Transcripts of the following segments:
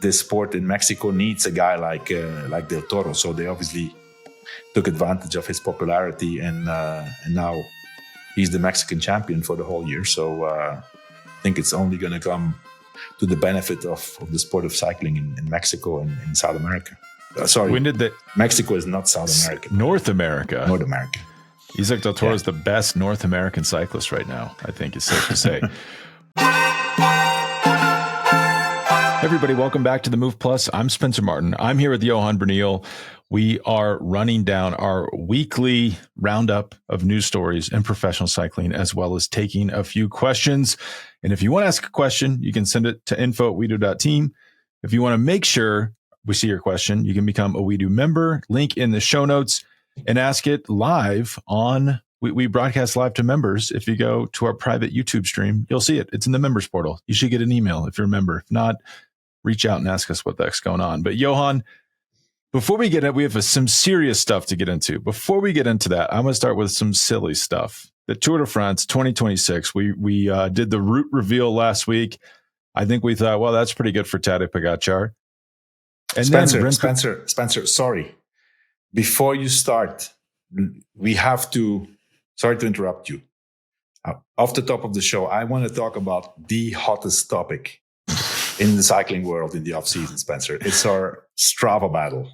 this sport in Mexico needs a guy like Del Toro. So they obviously took advantage of his popularity, and now he's the Mexican champion for the whole year. So I think it's only going to come to the benefit of the sport of cycling in Mexico and in South America. Sorry, when did Mexico is not South America. North America. North America. Isaac Del Toro is the best North American cyclist right now, I think it's safe to say. Everybody, welcome back to the Move Plus. I'm Spencer Martin. I'm here with Johan Bruyneel. We are running down our weekly roundup of news stories in professional cycling, as well as taking a few questions. And if you want to ask a question, you can send it to info@wedo.team. If you want to make sure we see your question, you can become a WeDo member. Link in the show notes, and ask it live on. We broadcast live to members. If you go to our private YouTube stream, you'll see it. It's in the members portal. You should get an email if you're a member. If not, reach out and ask us what the heck's going on. But Johan, before we get in, we have some serious stuff to get into. Before we get into that, I'm going to start with some silly stuff. The Tour de France 2026. We did the route reveal last week. I think we thought, well, that's pretty good for Tadej Pogačar. And Spencer, sorry. Before you start, we have to, sorry to interrupt you. Off the top of the show, I want to talk about the hottest topic in the cycling world in the off-season, Spencer. It's our Strava battle.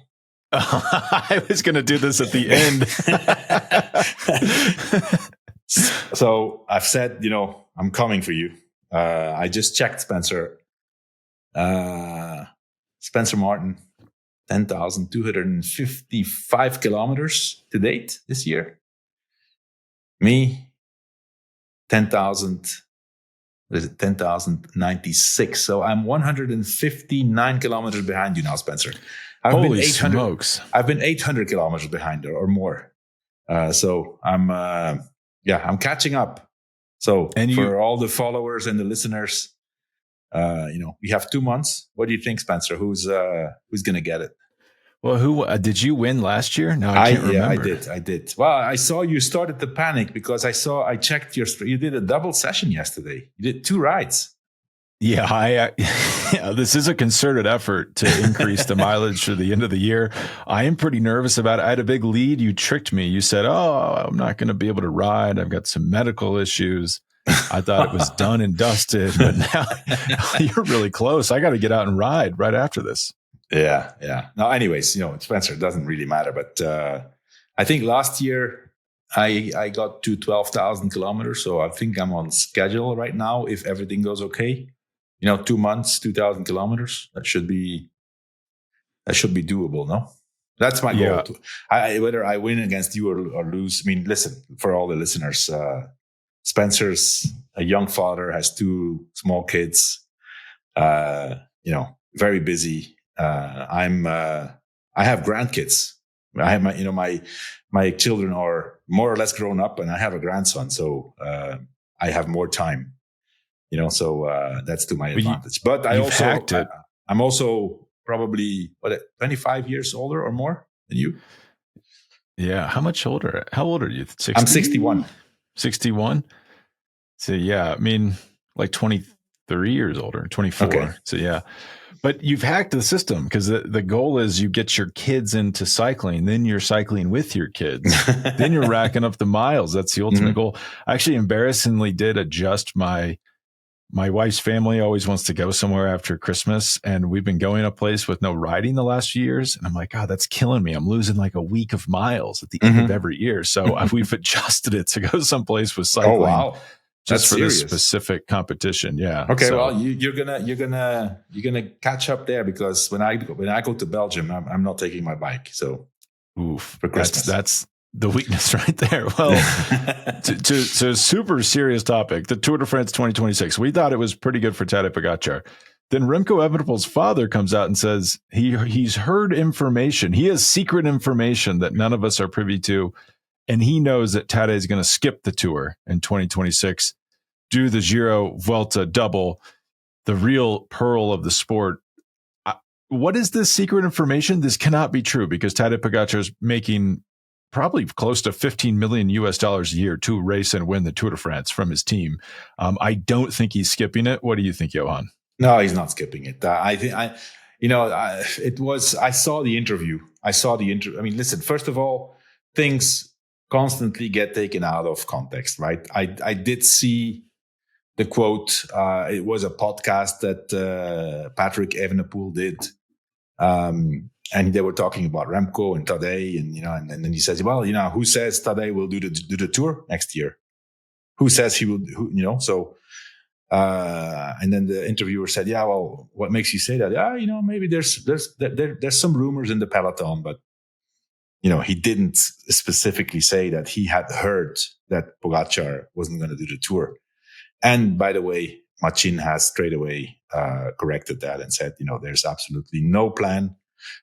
I was going to do this at the end. So I've said, I'm coming for you. I just checked, Spencer. Spencer Martin, 10,255 kilometers to date this year. Me, 10,096. So I'm 159 kilometers behind you now, Spencer. Holy smokes. I've been 800 kilometers behind or more. So I'm catching up. So for all the followers and the listeners, we have 2 months. What do you think, Spencer? Who's going to get it? Well, who did you win last year? No, I can't remember. Yeah, I did. Well, I saw you started to panic because I checked you did a double session yesterday. You did 2 rides. Yeah, this is a concerted effort to increase the mileage for the end of the year. I am pretty nervous about it. I had a big lead. You tricked me. You said, I'm not going to be able to ride. I've got some medical issues. I thought it was done and dusted, but now you're really close. I got to get out and ride right after this. Yeah. No, anyways, Spencer, it doesn't really matter. But I think last year I got to 12,000 kilometers. So I think I'm on schedule right now if everything goes okay. 2 months, 2,000 kilometers. That should be doable, no? That's my goal. Whether I win against you or lose. I mean, listen, for all the listeners, Spencer's a young father, has 2 small kids, very busy. I have grandkids. I have my children are more or less grown up, and I have a grandson. So I have more time, so that's to my advantage. But I'm also probably 25 years older or more than you. Yeah. How much older? How old are you? 60? I'm 61. 61. So yeah, I mean, like 23 years older, 24. Okay. So yeah, but you've hacked the system because the goal is you get your kids into cycling, then you're cycling with your kids, then you're racking up the miles. That's the ultimate goal. I actually embarrassingly did adjust my wife's family always wants to go somewhere after Christmas, and we've been going a place with no riding the last few years. And I'm like, God, that's killing me. I'm losing like a week of miles at the end of every year. So we've adjusted it to go someplace with cycling. Oh, wow. Just for this specific competition. Yeah. Okay. So, well, you're gonna catch up there because when I go to Belgium, I'm not taking my bike. So for Christmas. That's the weakness right there. Well, to a super serious topic, the Tour de France 2026. We thought it was pretty good for Tadej Pogačar. Then Remco Evenepoel's father comes out and says he's heard information. He has secret information that none of us are privy to. And he knows that Tadej is going to skip the Tour in 2026, do the Giro, Vuelta, double, the real pearl of the sport. What is this secret information? This cannot be true because Tadej Pogačar is making probably close to $15 million a year to race and win the Tour de France from his team. I don't think he's skipping it. What do you think, Johan? No, he's not skipping it. I think I saw the interview. I mean, listen, first of all, things constantly get taken out of context, right? I did see the quote. It was a podcast that Patrick Evenepoel did. And they were talking about Remco and Tadej, and then he says, well, who says Tadej will do the Tour next year? Who says he will, so, and then the interviewer said, yeah, well, what makes you say that? Yeah, maybe there's some rumors in the peloton, but, he didn't specifically say that he had heard that Pogačar wasn't going to do the Tour. And by the way, Machin has straight away corrected that and said, there's absolutely no plan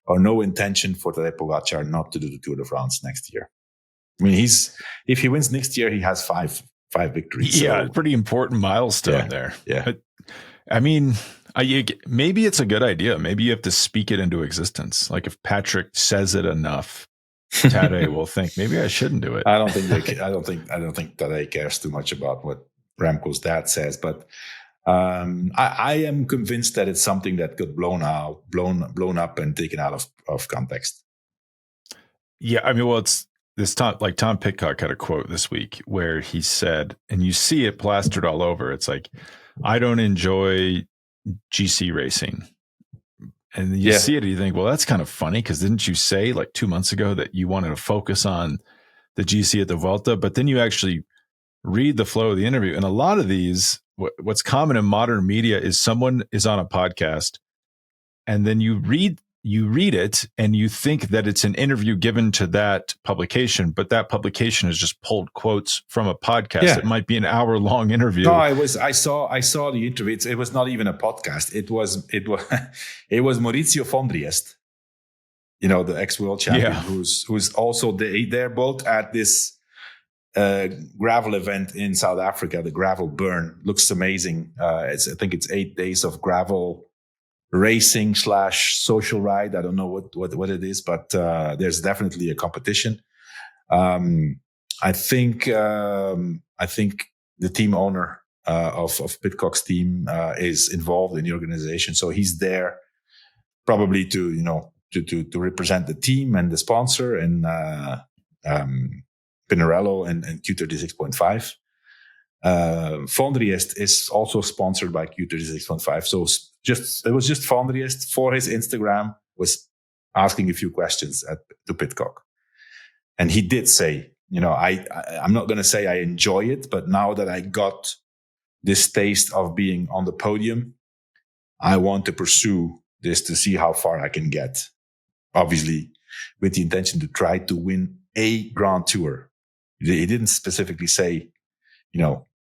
or no intention for Tadej Pogačar not to do the Tour de France next year. I mean, if he wins next year, he has five victories. Yeah, pretty important milestone there. Yeah. But, I mean, maybe it's a good idea. Maybe you have to speak it into existence. Like if Patrick says it enough, Tadej will think maybe I shouldn't do it. I don't think Tadej cares too much about what Remco's dad says, but I am convinced that it's something that got blown up and taken out of context. Yeah, I mean, well, it's this Tom Pidcock had a quote this week where he said, and you see it plastered all over. It's like, I don't enjoy GC racing. And you see it and you think, well, that's kind of funny because didn't you say like 2 months ago that you wanted to focus on the GC at the Vuelta? But then you actually read the flow of the interview. And a lot of these, what's common in modern media is someone is on a podcast and then you read it and you think that it's an interview given to that publication, but that publication has just pulled quotes from a podcast. Yeah. It might be an hour-long interview. No, I saw the interview. It was not even a podcast. It was Maurizio Fondriest, the ex-world champion, who's also they're both at this gravel event in South Africa, the Gravel Burn. Looks amazing. I think it's 8 days of gravel racing / social ride. I don't know what it is, but there's definitely a competition. I think the team owner of Pidcock's team is involved in the organization, so he's there probably to represent the team and the sponsor and Pinarello and Q36.5. Fondriest is also sponsored by Q36.5, so it was just Fondriest for his Instagram was asking a few questions to Pidcock, and he did say, I'm not going to say I enjoy it, but now that I got this taste of being on the podium, I want to pursue this to see how far I can get. Obviously, with the intention to try to win a Grand Tour. He didn't specifically say,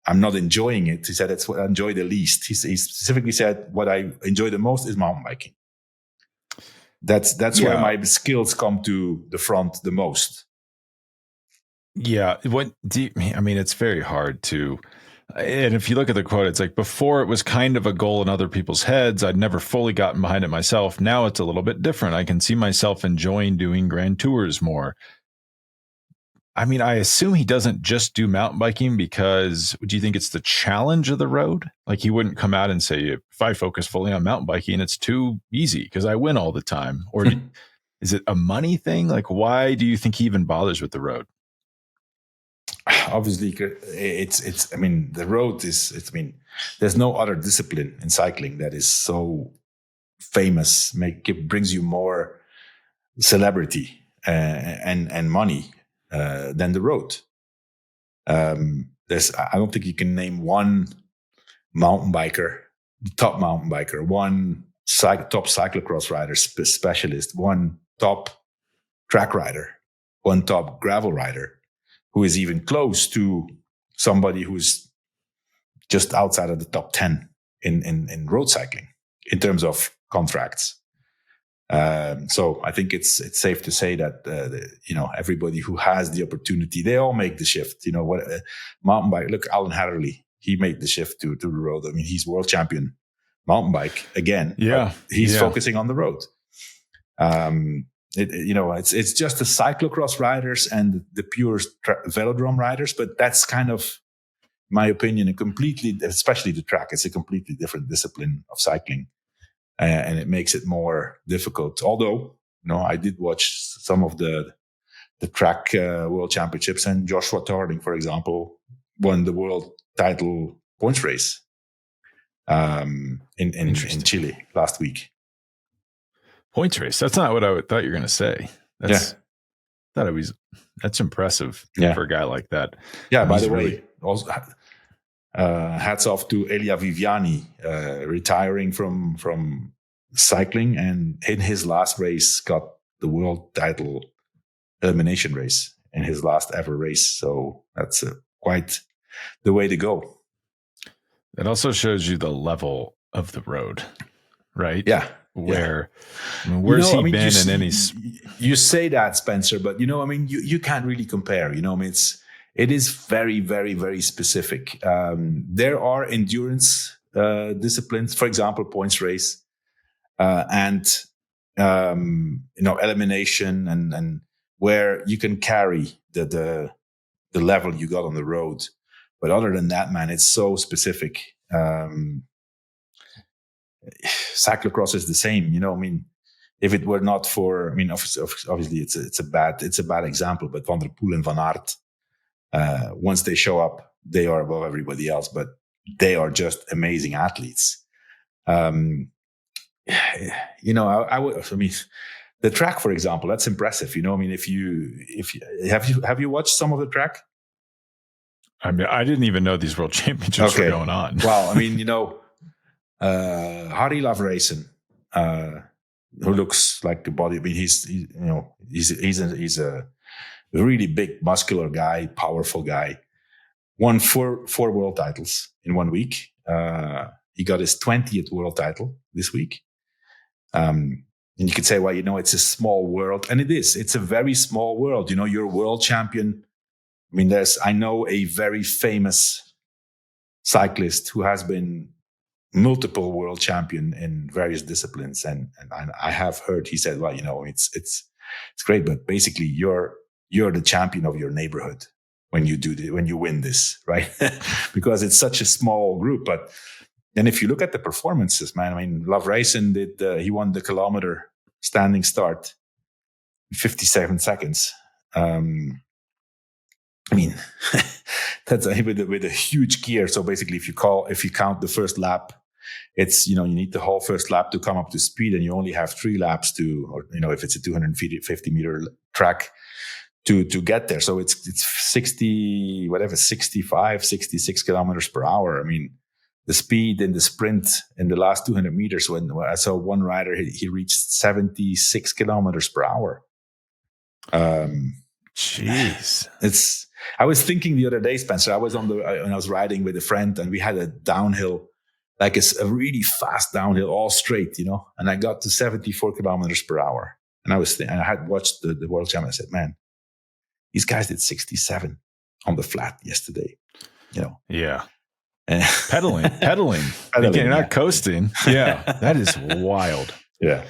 I'm not enjoying it. He said, it's what I enjoy the least. He specifically said, what I enjoy the most is mountain biking. That's where my skills come to the front the most. Yeah. It's very hard to, and if you look at the quote, it's like before it was kind of a goal in other people's heads. I'd never fully gotten behind it myself. Now it's a little bit different. I can see myself enjoying doing Grand Tours more. I mean, I assume he doesn't just do mountain biking because do you think it's the challenge of the road? Like he wouldn't come out and say, if I focus fully on mountain biking, it's too easy because I win all the time. Or is it a money thing? Like, why do you think he even bothers with the road? Obviously, the road is, there's no other discipline in cycling that is so famous, brings you more celebrity and money than the road. I don't think you can name one mountain biker, top mountain biker, one top cyclocross rider specialist, one top track rider, one top gravel rider who is even close to somebody who's just outside of the top 10 in road cycling in terms of contracts. So I think it's safe to say that everybody who has the opportunity, they all make the shift. Mountain bike. Look, Alan Hatterley, he made the shift to the road. I mean, he's world champion mountain bike again. Yeah, he's focusing on the road. It's just the cyclocross riders and the pure velodrome riders, but that's kind of, my opinion, especially the track. It's a completely different discipline of cycling. and it makes it more difficult. Although, I did watch some of the track world championships, and Joshua Tarling, for example, won the world title points race in Chile last week. Points race. That's not what I thought you were going to say. That's impressive for a guy like that. Yeah. By the way, also hats off to Elia Viviani, retiring from cycling, and in his last race got the world title elimination race in his last ever race. So that's quite the way to go. It also shows you the level of the road, right? Yeah. Where's he been in any? You say that, Spencer, but you can't really compare. It is very, very, very specific. There are endurance disciplines, for example, points race, and elimination, and where you can carry the level you got on the road. But other than that, man, it's so specific. Cyclocross is the same, if it were not for, obviously it's a bad example, but Van der Poel and Van Aert, once they show up, they are above everybody else, but they are just amazing athletes. The track, for example, that's impressive. If you have you watched some of the track? I didn't even know these world championships were going on. Well, Harry Lavraisen, who looks like a body. He's a really big, muscular guy, powerful guy. Won four world titles in 1 week. He got his 20th world title this week. And you could say, well, it's a small world, and it is. It's a very small world. You're a world champion. I know a very famous cyclist who has been multiple world champion in various disciplines, and I have heard he said, well, it's great, but basically you're the champion of your neighborhood when you win this, right? Because it's such a small group. But then if you look at the performances, man, Lavraisen he won the kilometer standing start in 57 seconds. That's with a huge gear. So basically, if you count the first lap, it's, you need the whole first lap to come up to speed, and you only have 3 laps if it's a 250 meter track to get there. So it's 65, 66 kilometers per hour. The speed in the sprint in the last 200 meters, when I saw one rider, he reached 76 kilometers per hour. Jeez. I was thinking the other day, Spencer, I was when I was riding with a friend, and we had a downhill, like a really fast downhill, all straight, and I got to 74 kilometers per hour. And I had watched the world champion. I said, man, these guys did 67 on the flat yesterday, Yeah. Pedaling. You're not coasting. Yeah. That is wild. Yeah.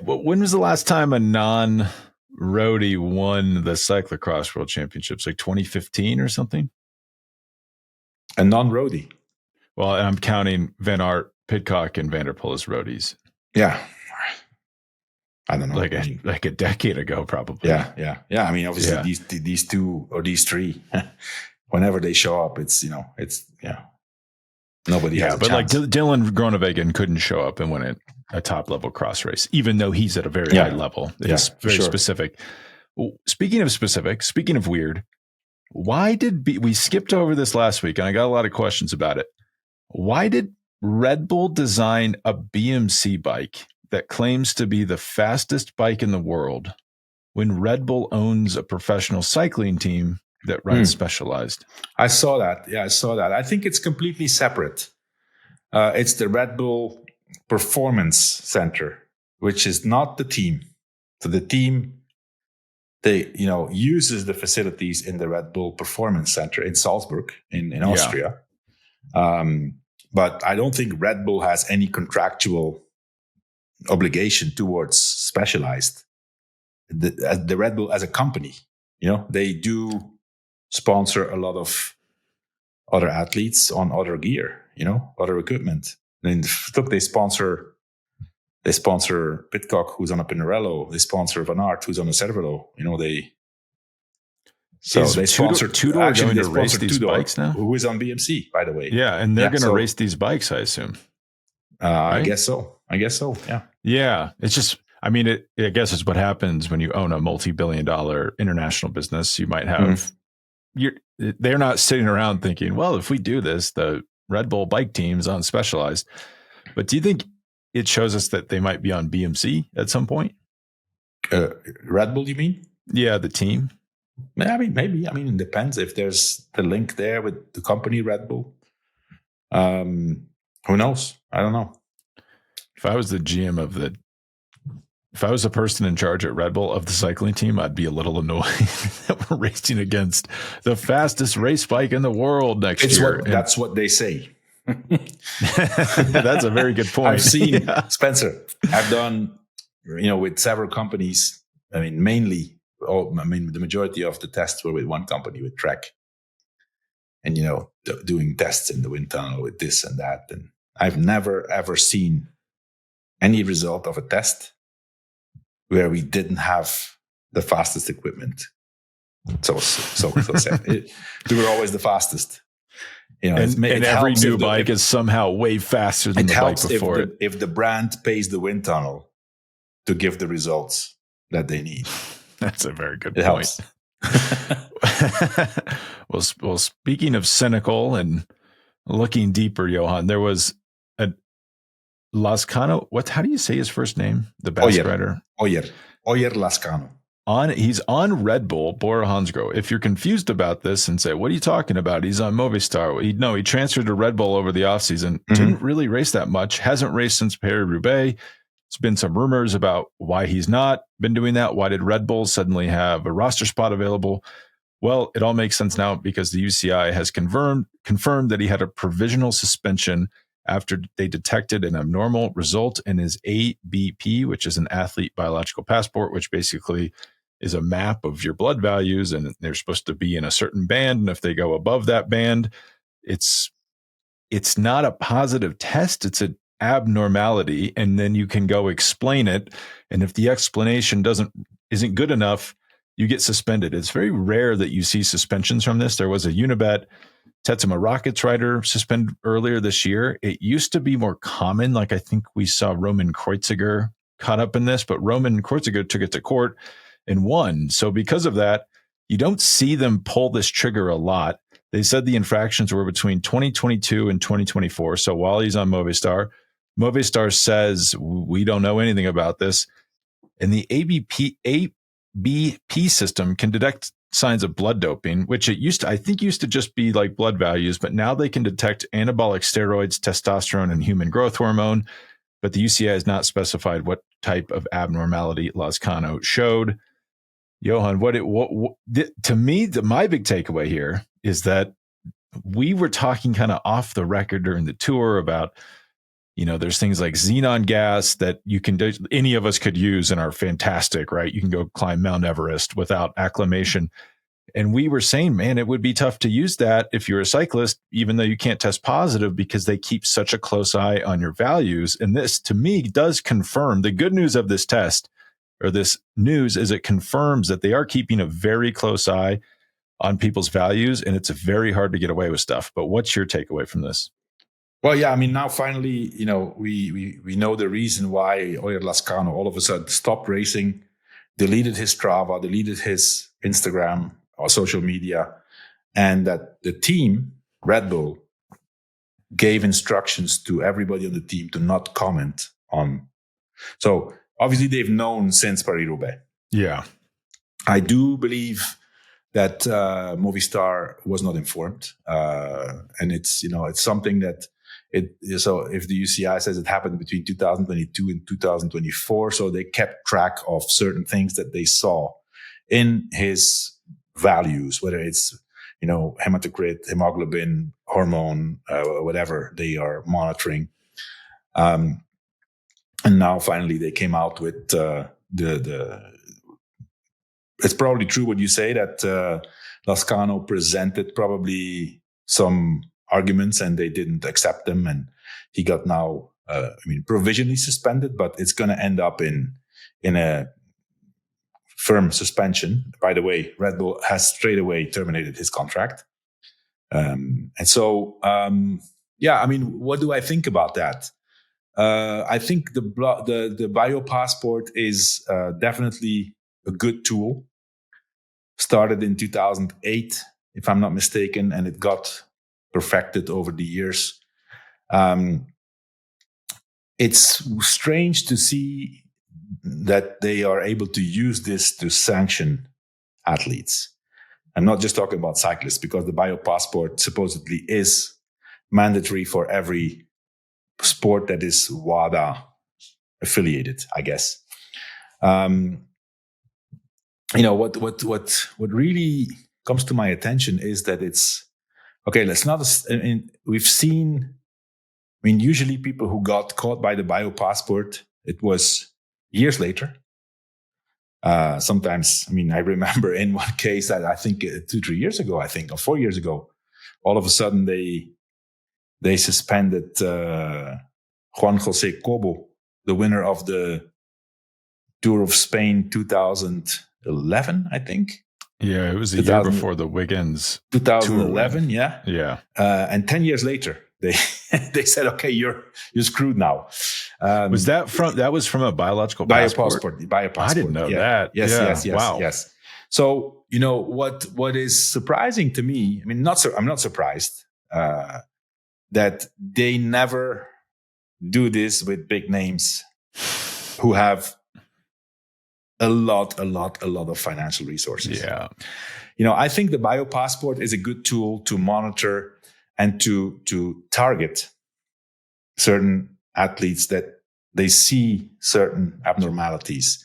But when was the last time a non-roadie won the cyclocross world championships? Like 2015 or something? A non-roadie? Well, I'm counting Van Aert, Pidcock, and Van der Poel as roadies. Yeah. I don't know. Like a decade ago, probably. Yeah. Obviously these two or these three, whenever they show up, it's nobody has a but chance. Like Dylan Groenewegen couldn't show up and win a top level cross race, even though he's at a very high level. It's very specific. Speaking of weird, why did we skipped over this last week, and I got a lot of questions about it. Why did Red Bull design a BMC bike that claims to be the fastest bike in the world when Red Bull owns a professional cycling team that runs Specialized? I saw that. Yeah, I saw that. I think it's completely separate. It's the Red Bull Performance Center, which is not the team. So the team, uses the facilities in the Red Bull Performance Center in Salzburg in Austria. But I don't think Red Bull has any contractual obligation towards Specialized. The Red Bull as a company, they do sponsor a lot of other athletes on other gear, other equipment. And look, they sponsor Pitcock, who's on a Pinarello. They sponsor Van Aert, who's on a Cervelo. They sponsor Tudor going to race these bikes now? Who is on BMC, by the way. Yeah, and they're going to race these bikes, I assume. Right? I guess so. Yeah. Yeah. It's just, I guess it's what happens when you own a multi-billion-dollar international business. You might have, they're not sitting around thinking, well, if we do this, the Red Bull bike team's on Specialized. But do you think it shows us that they might be on BMC at some point? Red Bull, you mean? Yeah, the team. Maybe. It depends if there's the link there with the company Red Bull. Who knows? I don't know. If I was the person in charge at Red Bull of the cycling team, I'd be a little annoyed that we're racing against the fastest race bike in the world next year. That's what they say. That's a very good point. I've seen, Spencer, I've done, with several companies. Mainly, the majority of the tests were with one company, with Trek. And, doing tests in the wind tunnel with this and that. And I've never, ever seen any result of a test where we didn't have the fastest equipment. So sad. We were always the fastest. And every new bike is somehow way faster than the bike before it. If the brand pays the wind tunnel to give the results that they need. That's a very good point. Helps. Well, speaking of cynical and looking deeper, Johan, there was a Lazkano. How do you say his first name? The Basque rider? Oier Lazkano. He's on Red Bull, BORA Hansgrohe. If you're confused about this and say, what are you talking about? He's on Movistar. He transferred to Red Bull over the offseason. Didn't really race that much. Hasn't raced since Paris-Roubaix. There's been some rumors about why he's not been doing that. Why did Red Bull suddenly have a roster spot available? Well, it all makes sense now because the UCI has confirmed that he had a provisional suspension after they detected an abnormal result in his ABP, which is an athlete biological passport, which basically is a map of your blood values, and they're supposed to be in a certain band. And if they go above that band, it's not a positive test. It's an abnormality. And then you can go explain it. And if the explanation isn't good enough, you get suspended. It's very rare that you see suspensions from this. There was a Unibet Tetsuma Rockets rider suspended earlier this year. It used to be more common. I think we saw Roman Kreuziger caught up in this, but Roman Kreuziger took it to court and won. So because of that, you don't see them pull this trigger a lot. They said the infractions were between 2022 and 2024. So while he's on Movistar says, we don't know anything about this. And the ABP system can detect signs of blood doping, which it used to just be like blood values, but now they can detect anabolic steroids, testosterone, and human growth hormone. But the UCI has not specified what type of abnormality Lazkano showed. Johan, to me, my big takeaway here is that we were talking kind of off the record during the tour about, there's things like xenon gas that any of us could use and are fantastic, right? You can go climb Mount Everest without acclimation. And we were saying, man, it would be tough to use that if you're a cyclist, even though you can't test positive because they keep such a close eye on your values. And this, to me, does confirm the good news of this test, or this news, is it confirms that they are keeping a very close eye on people's values, and it's very hard to get away with stuff. But what's your takeaway from this? Well, yeah, now finally, we know the reason why Oier Lazkano all of a sudden stopped racing, deleted his Strava, deleted his Instagram or social media, and that the team, Red Bull, gave instructions to everybody on the team to not comment on. So obviously they've known since Paris-Roubaix. Yeah. I do believe that Movistar was not informed. And it's something that so if the UCI says it happened between 2022 and 2024, so they kept track of certain things that they saw in his values, whether it's, hematocrit, hemoglobin, hormone, whatever they are monitoring. And now finally they came out with it's probably true what you say, that Lazkano presented probably some arguments and they didn't accept them. And he got now, provisionally suspended, but it's going to end up in a firm suspension. By the way, Red Bull has straight away terminated his contract. What do I think about that? I think the biopassport is definitely a good tool. Started in 2008, if I'm not mistaken, and it got perfected over the years. It's strange to see that they are able to use this to sanction athletes. I'm not just talking about cyclists, because the biopassport supposedly is mandatory for every sport that is WADA affiliated, I guess. What really comes to my attention is that it's okay. We've seen. Usually people who got caught by the biopassport, it was years later. Sometimes, I remember in one case that I think 2-3 years ago, or 4 years ago, all of a sudden they suspended Juan Jose Cobo, the winner of the Tour of Spain 2011, I think. Yeah, it was the year before the Wiggins 2011. Yeah. And 10 years later, they said, okay, you're screwed now. Was that from a biological passport? Biopassport. I didn't know that. Yes. Wow. Yes. So, what is surprising to me, I'm not surprised that they never do this with big names who have a lot of financial resources. Yeah. I think the biopassport is a good tool to monitor and to target certain athletes that they see certain abnormalities.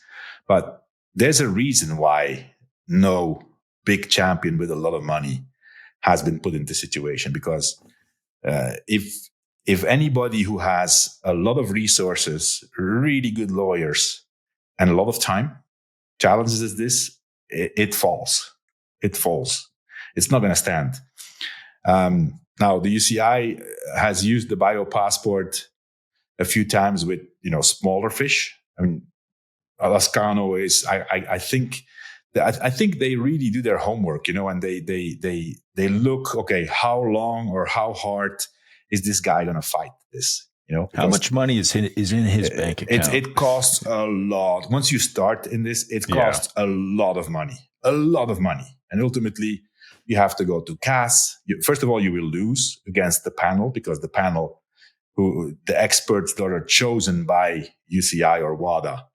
But there's a reason why no big champion with a lot of money has been put in this situation, because if anybody who has a lot of resources, really good lawyers, and a lot of time challenges this, it falls. It falls. It's not going to stand. Now, the UCI has used the biopassport a few times with, smaller fish. Lazkano is, I think they really do their homework, and they look, okay, how long or how hard is this guy going to fight this? How much money is in his bank account? It costs a lot. Once you start in this, it costs a lot of money, and ultimately you have to go to CAS. First of all, you will lose against the panel, because the panel, the experts that are chosen by UCI or WADA,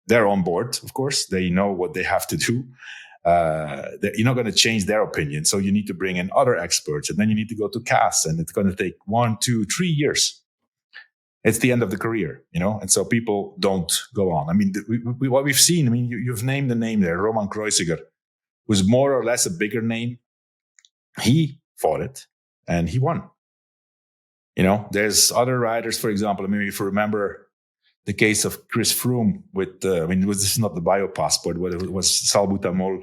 they're on board, of course. They know what they have to do. You're not going to change their opinion. So you need to bring in other experts, and then you need to go to CAS, and it's going to take 1, 2, 3 years. It's the end of the career, and so people don't go on. What we've seen, you've named the name there, Roman Kreuziger, who's more or less a bigger name. He fought it and he won. There's other riders, for example. If you remember the case of Chris Froome with, this is not the biopassport, but it was salbutamol.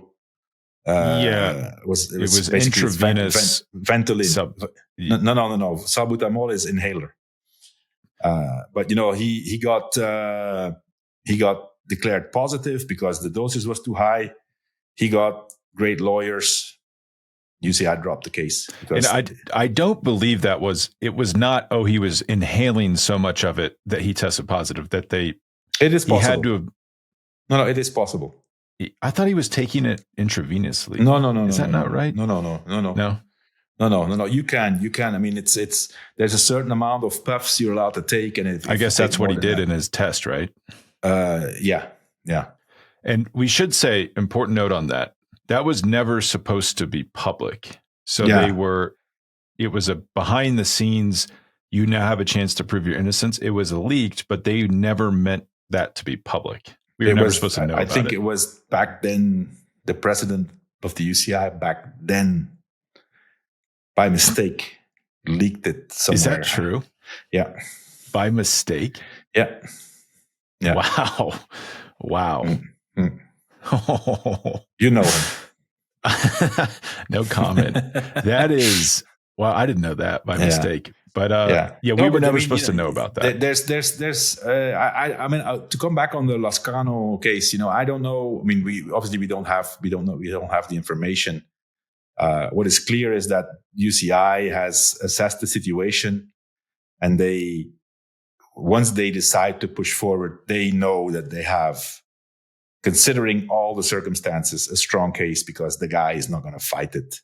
It was intravenous Ventolin. No. Salbutamol is inhaler. But he got declared positive because the dosage was too high. He got great lawyers. UCI dropped the case. And I don't believe it was not, he was inhaling so much of it that he tested positive, that it is possible. He had to have, No, it is possible. I thought he was taking it intravenously. No. Is that not right? No. No. You can. It's there's a certain amount of puffs you're allowed to take, and I guess that's what he did in his test, right? Yeah. And we should say, important note on that. That was never supposed to be public. So it was a behind the scenes, you now have a chance to prove your innocence. It was leaked, but they never meant that to be public. We were never supposed to know about it. I think it was back then, the president of the UCI back then, by mistake, leaked it somewhere. Is that true? Yeah. By mistake? Yeah. Wow. Mm. You know him. No comment. That is, I didn't know that by mistake. But we were never supposed to know about that. I mean, to come back on the Lazkano case, I don't know. I mean, we don't have the information. What is clear is that UCI has assessed the situation, and once they decide to push forward, they know that they have, considering all the circumstances, a strong case, because the guy is not going to fight it.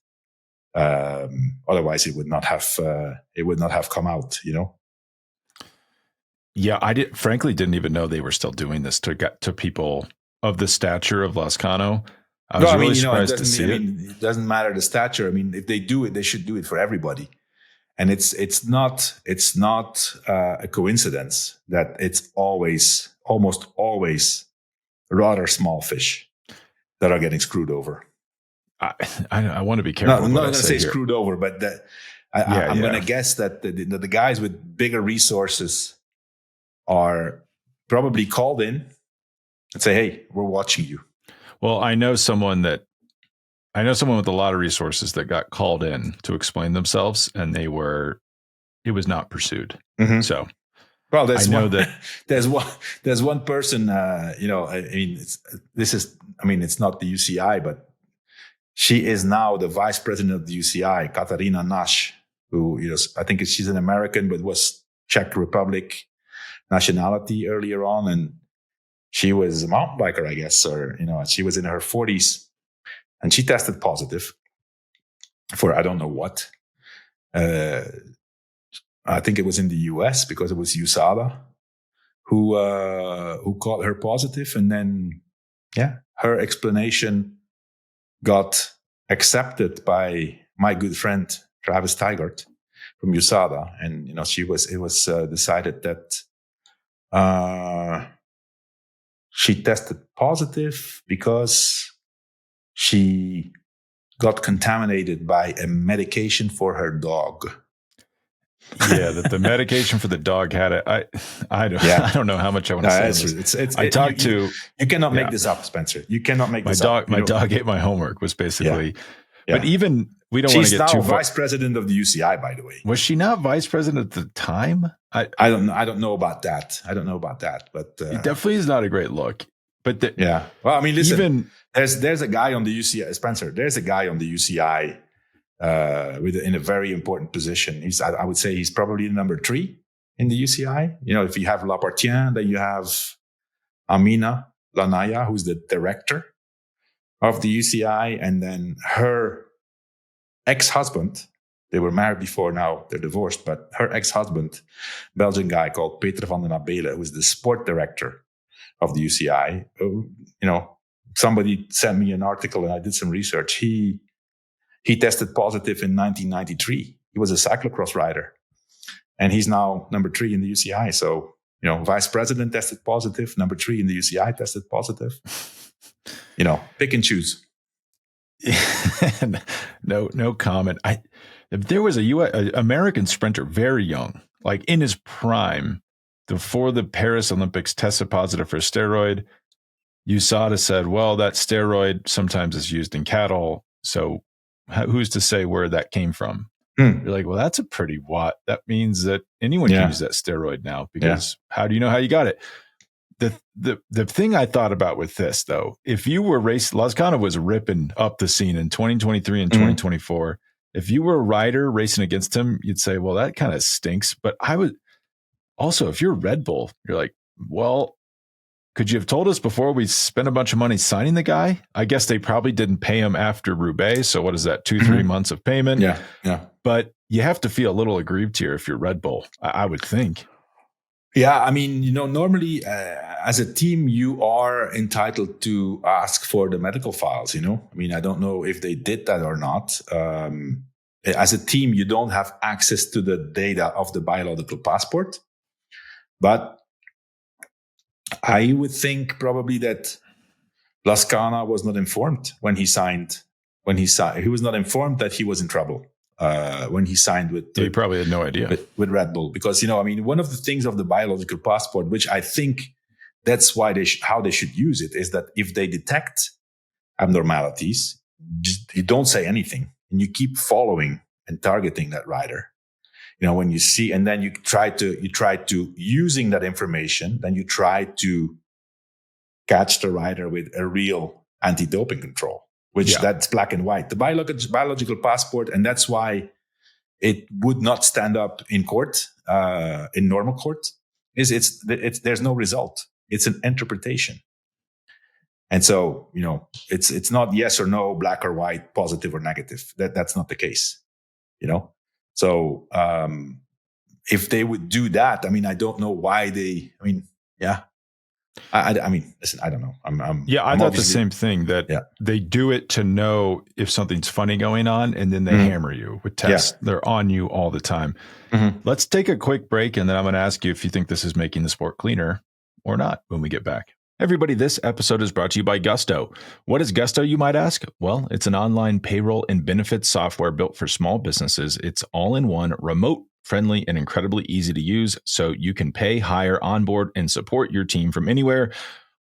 Otherwise, it would not have come out. Yeah, I didn't even know they were still doing this to get to people of the stature of Lazkano. I was really surprised to see it. It doesn't matter the stature. I mean, if they do it, they should do it for everybody. And it's not a coincidence that it's almost always rather small fish that are getting screwed over. I want to be careful. No, I'm not going to say screwed over, but I'm going to guess that the guys with bigger resources are probably called in and say, "Hey, we're watching you." Well, I know someone with a lot of resources that got called in to explain themselves, and it was not pursued. Mm-hmm. So, well, there's one person. It's not the UCI, but she is now the vice president of the UCI, Katarina Nash, who I think she's an American, but was Czech Republic nationality earlier on, and she was a mountain biker, I guess, or she was in her 40s. And she tested positive for I don't know what. I think it was in the US, because it was USADA who caught her positive, and then her explanation got accepted by my good friend Travis Tigert from USADA, and it was decided that she tested positive because she got contaminated by a medication for her dog. Yeah, that the medication for the dog had it. I don't know how much I want to say. You cannot make this up, Spencer. You cannot make this up. My dog ate my homework was basically. Yeah. But even we don't want to get too far. She's now vice president of the UCI, by the way. Was she not vice president at the time? I don't know about that. But it definitely is not a great look. But well, I mean, listen. There's a guy on the UCI, Spencer. There's a guy on the UCI in a very important position. I would say he's probably number 3 in the UCI. If you have Lapartien, then you have Amina Lanaya, who's the director of the UCI, and then her ex-husband. They were married before, now they're divorced, but her ex-husband, Belgian guy called Peter van den Abele, who is the sport director of the UCI. Somebody sent me an article and I did some research. He tested positive in 1993. He was a cyclocross rider, and he's now number 3 in the UCI. So, vice president tested positive, number 3 in the UCI tested positive. Pick and choose. No comment. If there was a American sprinter, very young, like in his prime, before the Paris Olympics, tested positive for a steroid, USADA said, well, that steroid sometimes is used in cattle. So who's to say where that came from? You're like, well, that's a pretty what? That means that anyone can use that steroid now, because how do you know how you got it? The thing I thought about with this, though, if you were Lazkano was ripping up the scene in 2023 and 2024. If you were a rider racing against him, you'd say, well, that kind of stinks. But I would also, if you're Red Bull, you're like, well, could you have told us before we spent a bunch of money signing the guy? I guess they probably didn't pay him after Roubaix. So what is that, 2-3 months of payment? Yeah. But you have to feel a little aggrieved here if you're Red Bull, I would think. Yeah, I mean, normally as a team, you are entitled to ask for the medical files, I mean, I don't know if they did that or not. As a team, you don't have access to the data of the biological passport. But I would think probably that Lazkano was not informed when he signed. He was not informed that he was in trouble when he signed with. He probably had no idea with Red Bull, because I mean, one of the things of the biological passport, which I think that's why how they should use it, is that if they detect abnormalities, you don't say anything and you keep following and targeting that rider. when you see, and then you try to using that information, then you try to catch the rider with a real anti-doping control, which that's black and white. The biological passport, and that's why it would not stand up in court, in normal court, there's no result. It's an interpretation. And so, it's not yes or no, black or white, positive or negative. That's not the case, So if they would do that, I don't know why they. Listen, I don't know. I thought the same thing, that they do it to know if something's funny going on, and then they hammer you with tests. Yeah. They're on you all the time. Mm-hmm. Let's take a quick break, and then I'm going to ask you if you think this is making the sport cleaner or not when we get back. Everybody, this episode is brought to you by Gusto. What is Gusto, you might ask? Well, it's an online payroll and benefits software built for small businesses. It's all-in-one, remote, friendly, and incredibly easy to use, so you can pay, hire, onboard, and support your team from anywhere.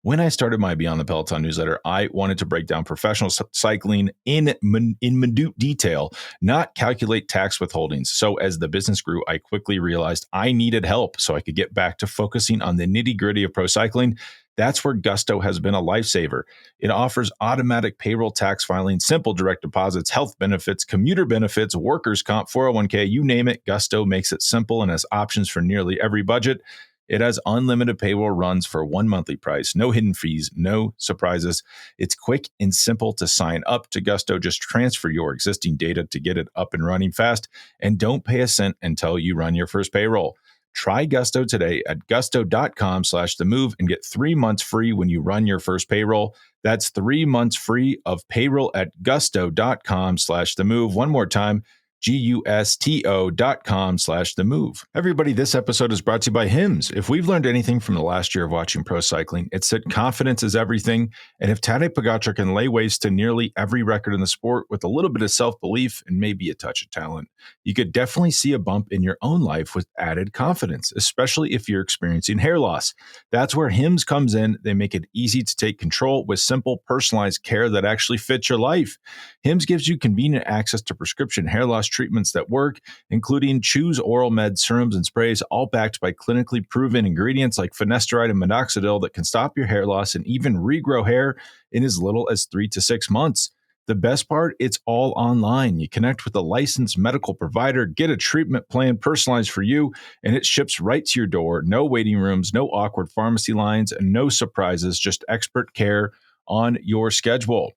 When I started my Beyond the Peloton newsletter, I wanted to break down professional cycling in minute detail, not calculate tax withholdings. So as the business grew, I quickly realized I needed help so I could get back to focusing on the nitty-gritty of pro cycling. That's where Gusto has been a lifesaver. It offers automatic payroll tax filing, simple direct deposits, health benefits, commuter benefits, workers' comp, 401k, you name it. Gusto makes it simple and has options for nearly every budget. It has unlimited payroll runs for one monthly price, no hidden fees, no surprises. It's quick and simple to sign up to Gusto. Just transfer your existing data to get it up and running fast, and don't pay a cent until you run your first payroll. Try Gusto today at gusto.com/themove and get 3 months free when you run your first payroll. That's 3 months free of payroll at gusto.com/themove. One more time, gusto.com/themove. Everybody, this episode is brought to you by Hims. If we've learned anything from the last year of watching pro cycling, it's that confidence is everything. And if Tadej Pogačar can lay waste to nearly every record in the sport with a little bit of self-belief and maybe a touch of talent, you could definitely see a bump in your own life with added confidence, especially if you're experiencing hair loss. That's where Hims comes in. They make it easy to take control with simple, personalized care that actually fits your life. Hims gives you convenient access to prescription hair loss treatments that work, including Choose oral meds, serums, and sprays, all backed by clinically proven ingredients like finasteride and minoxidil that can stop your hair loss and even regrow hair in as little as 3 to 6 months. The best part, it's all online. You connect with a licensed medical provider, get a treatment plan personalized for you, and it ships right to your door. No waiting rooms, no awkward pharmacy lines, and no surprises, just expert care on your schedule.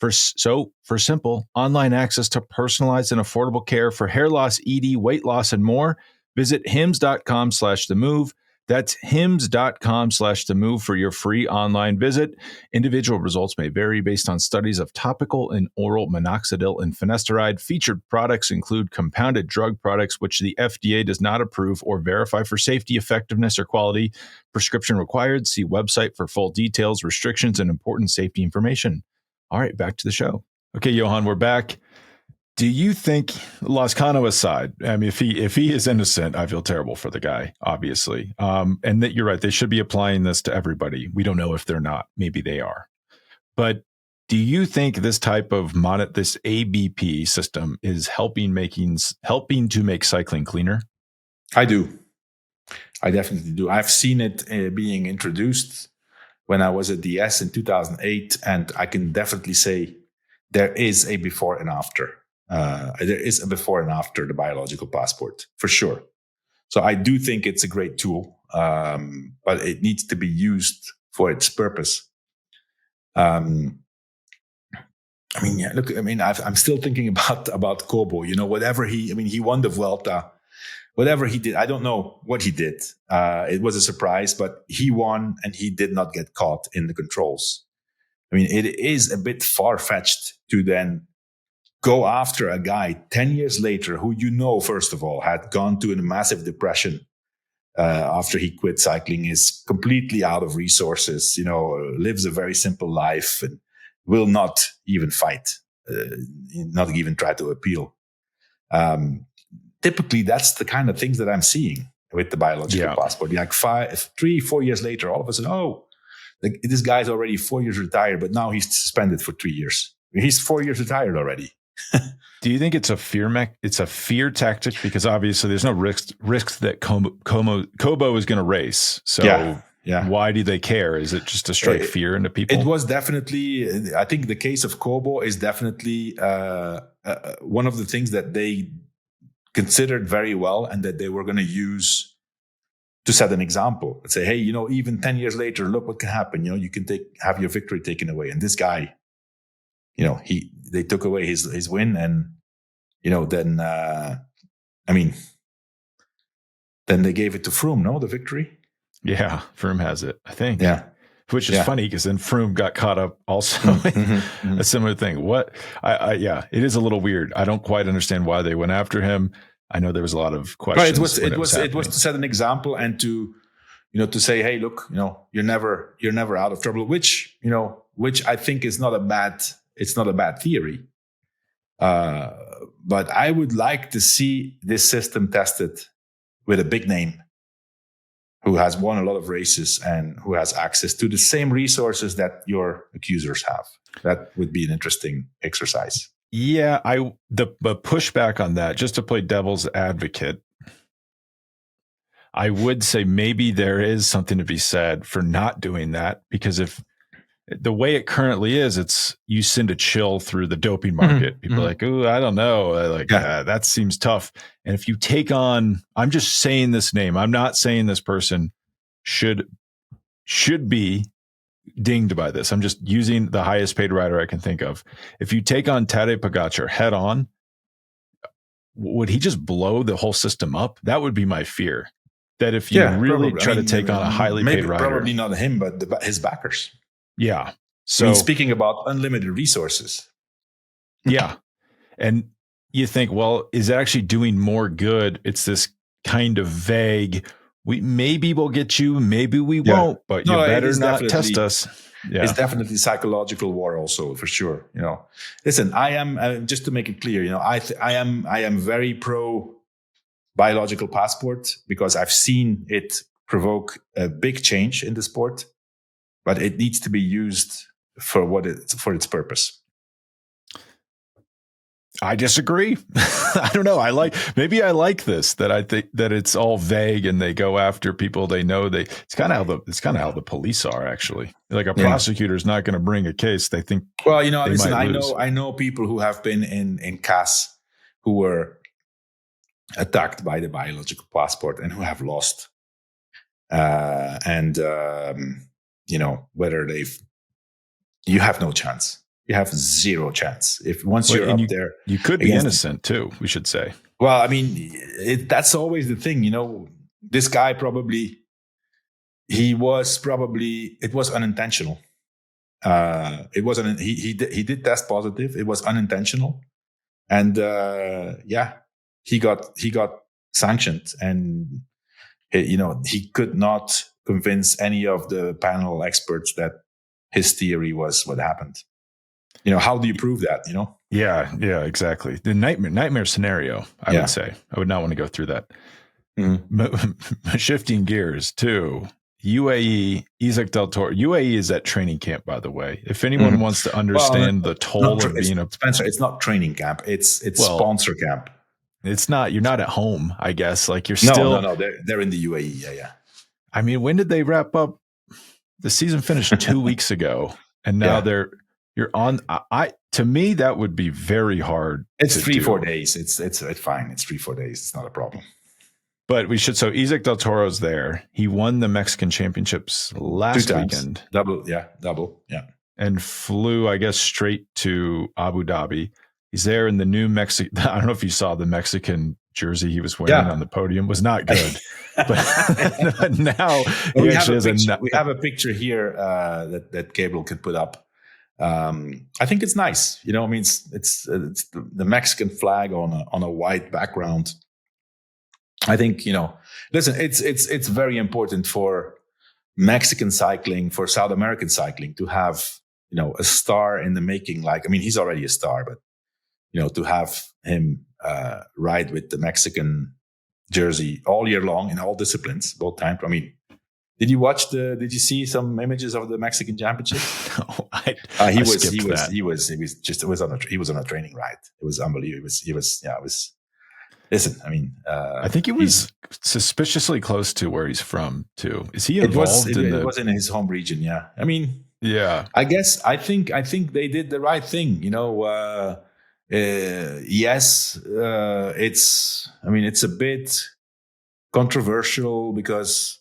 For simple online access to personalized and affordable care for hair loss, ED, weight loss, and more, visit hims.com/themove. That's hims.com/themove for your free online visit. Individual results may vary based on studies of topical and oral minoxidil and finasteride. Featured products include compounded drug products, which the FDA does not approve or verify for safety, effectiveness, or quality. Prescription required. See website for full details, restrictions, and important safety information. All right, back to the show. Okay, Johan, we're back. Do you think, Lazkano aside, if he is innocent, I feel terrible for the guy, obviously. And that you're right, they should be applying this to everybody. We don't know if they're not. Maybe they are. But do you think this type of this ABP system is helping to make cycling cleaner? I do. I definitely do. I've seen it being introduced when I was at DS in 2008, and I can definitely say there is a before and after. There is a before and after the biological passport, for sure. So I do think it's a great tool, but it needs to be used for its purpose. I'm still thinking about Kobo. Whatever he won the Vuelta. Whatever he did, I don't know what he did. It was a surprise, but he won and he did not get caught in the controls. It is a bit far-fetched to then go after a guy 10 years later who, first of all, had gone to a massive depression after he quit cycling, is completely out of resources, lives a very simple life and will not even fight, not even try to appeal. Typically, that's the kind of things that I'm seeing with the biological passport. Like 3-4 years later, all of a sudden, this guy's already 4 years retired, but now he's suspended for 3 years. He's 4 years retired already. Do you think it's a fear tactic? Because obviously there's no risk that Kobo is going to race. So why do they care? Is it just to strike fear into people? It was definitely, I think the case of Kobo is definitely one of the things that they considered very well and that they were going to use to set an example and say, hey, even 10 years later, look what can happen. You can have your victory taken away. And this guy, they took away his win, and then then they gave it to Froome, the victory. Yeah, Froome has it, I think. Yeah, which is funny because then Froome got caught up also in a similar thing. It is a little weird. I don't quite understand why they went after him. I know there was a lot of questions. Right, it was to set an example and to say, hey, look, you're never out of trouble, which I think is not a bad theory. But I would like to see this system tested with a big name who has won a lot of races and who has access to the same resources that your accusers have. That would be an interesting exercise. Yeah, the pushback on that, just to play devil's advocate, I would say maybe there is something to be said for not doing that, because if the way it currently is, it's you send a chill through the doping market. People are like, oh, I don't know. That seems tough. And if you take on, I'm just saying this name, I'm not saying this person should be dinged by this. I'm just using the highest paid rider I can think of. If you take on Tadej Pogačar head on, would he just blow the whole system up? That would be my fear. That if you really try to take on a highly paid rider, probably not him, but his backers. Yeah. So speaking about unlimited resources. Yeah. And you think, well, is it actually doing more good? It's this kind of vague, maybe we'll get you, maybe we won't, but you better not test us. Yeah. It's definitely psychological war also, for sure. Listen, I am, just to make it clear, I am very pro biological passport because I've seen it provoke a big change in the sport, but it needs to be used for its purpose. I disagree. I don't know. I like this, that I think that it's all vague and they go after people they know. It's kind of how the police are, actually. Like a prosecutor's not going to bring a case they think. Well, listen, I know people who have been in CAS who were attacked by the biological passport and who have lost. Whether you have no chance. You have zero chance. If once you're up there, you could be innocent too. We should say. Well, I mean, that's always the thing. This guy it was unintentional. It wasn't. He did test positive. It was unintentional, and he got sanctioned, and he could not convince any of the panel experts that his theory was what happened. How do you prove that? Yeah, exactly. The nightmare scenario, I would say. I would not want to go through that. Mm-hmm. Shifting gears to UAE, Isaac Del Toro. UAE is at training camp, by the way. If anyone wants to understand the toll of being Spencer, it's not training camp. It's sponsor camp. It's not. You're not at home, I guess. Like you're still. No. They're in the UAE. Yeah. I mean, when did they wrap up? The season finished 2 weeks ago, and now you're on. To me, that would be very hard. It's 3-4 days. It's fine. It's 3-4 days. It's not a problem. But we should. So Isaac Del Toro's there. He won the Mexican Championships last weekend. Double. Yeah. And flew, I guess, straight to Abu Dhabi. He's there in the new Mexican. I don't know if you saw the Mexican jersey he was wearing on the podium. Was not good. But now he actually has we have a picture here that Gabriel could put up. I think it's nice. It's the Mexican flag on a white background. I think, listen, it's very important for Mexican cycling, for South American cycling to have, a star in the making. He's already a star, but, to have him ride with the Mexican jersey all year long in all disciplines, both times. Did you watch Did you see some images of the Mexican Championship? No, He was on a training ride. It was unbelievable. It was. Listen, I mean, I think he was suspiciously close to where he's from too. Is he involved? It was in his home region. Yeah, I mean, yeah. I think they did the right thing. Yes, it's a bit controversial because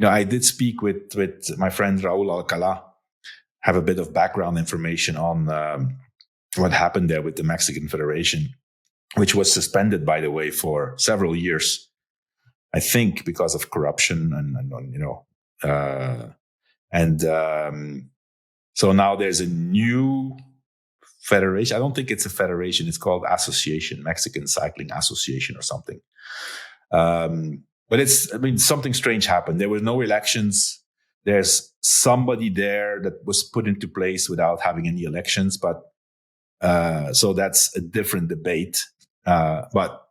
I did speak with my friend Raul Alcala, have a bit of background information on what happened there with the Mexican Federation, which was suspended, by the way, for several years, I think because of corruption so now there's a new federation. I don't think it's a federation. It's called Association, Mexican Cycling Association or something. But something strange happened. There were no elections. There's somebody there that was put into place without having any elections. But so that's a different debate. But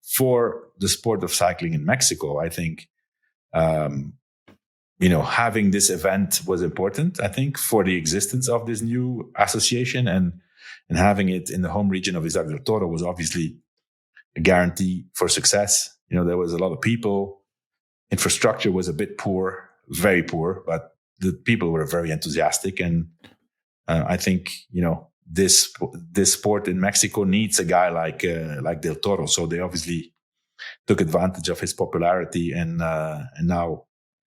for the sport of cycling in Mexico, I think, having this event was important, I think, for the existence of this new association, and having it in the home region of Isaac Del Toro was obviously a guarantee for success. There was a lot of people. Infrastructure was a bit poor, very poor, but the people were very enthusiastic. And I think, this sport in Mexico needs a guy like Del Toro. So they obviously took advantage of his popularity, and now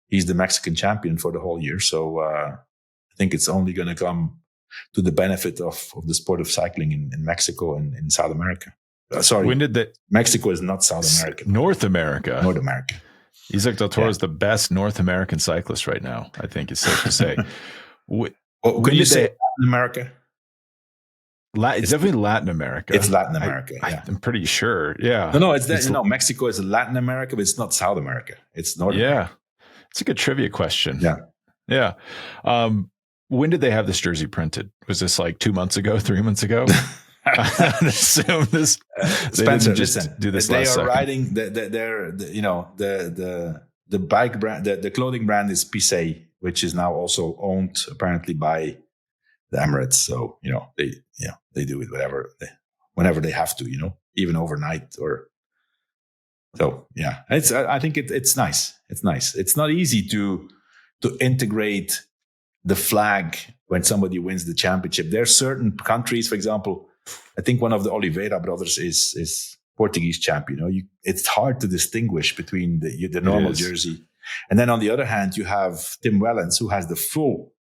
he's the Mexican champion for the whole year. So I think it's only going to come to the benefit of the sport of cycling in Mexico and in South America. Sorry, when did Mexico is not South America. North America. North America. Isaac Del Toro is the best North American cyclist right now, I think it's safe to say. When you say Latin America? It's definitely Latin America. It's Latin America. I'm pretty sure. Yeah. No, Mexico is Latin America, but it's not South America. It's North America. It's a good trivia question. Yeah. When did they have this jersey printed? Was this like 2 months ago, 3 months ago? I assume this. Spencer, listen. Do this. They are second. riding the bike brand. The clothing brand is Pisei, which is now also owned apparently by the Emirates. So they do it whenever they have to. Even overnight or. So yeah, I think it's nice. It's nice. It's not easy to integrate the flag when somebody wins the championship. There are certain countries, for example, I think one of the Oliveira brothers is Portuguese champion. It's hard to distinguish between the normal jersey, and then on the other hand, you have Tim Wellens, who has the full,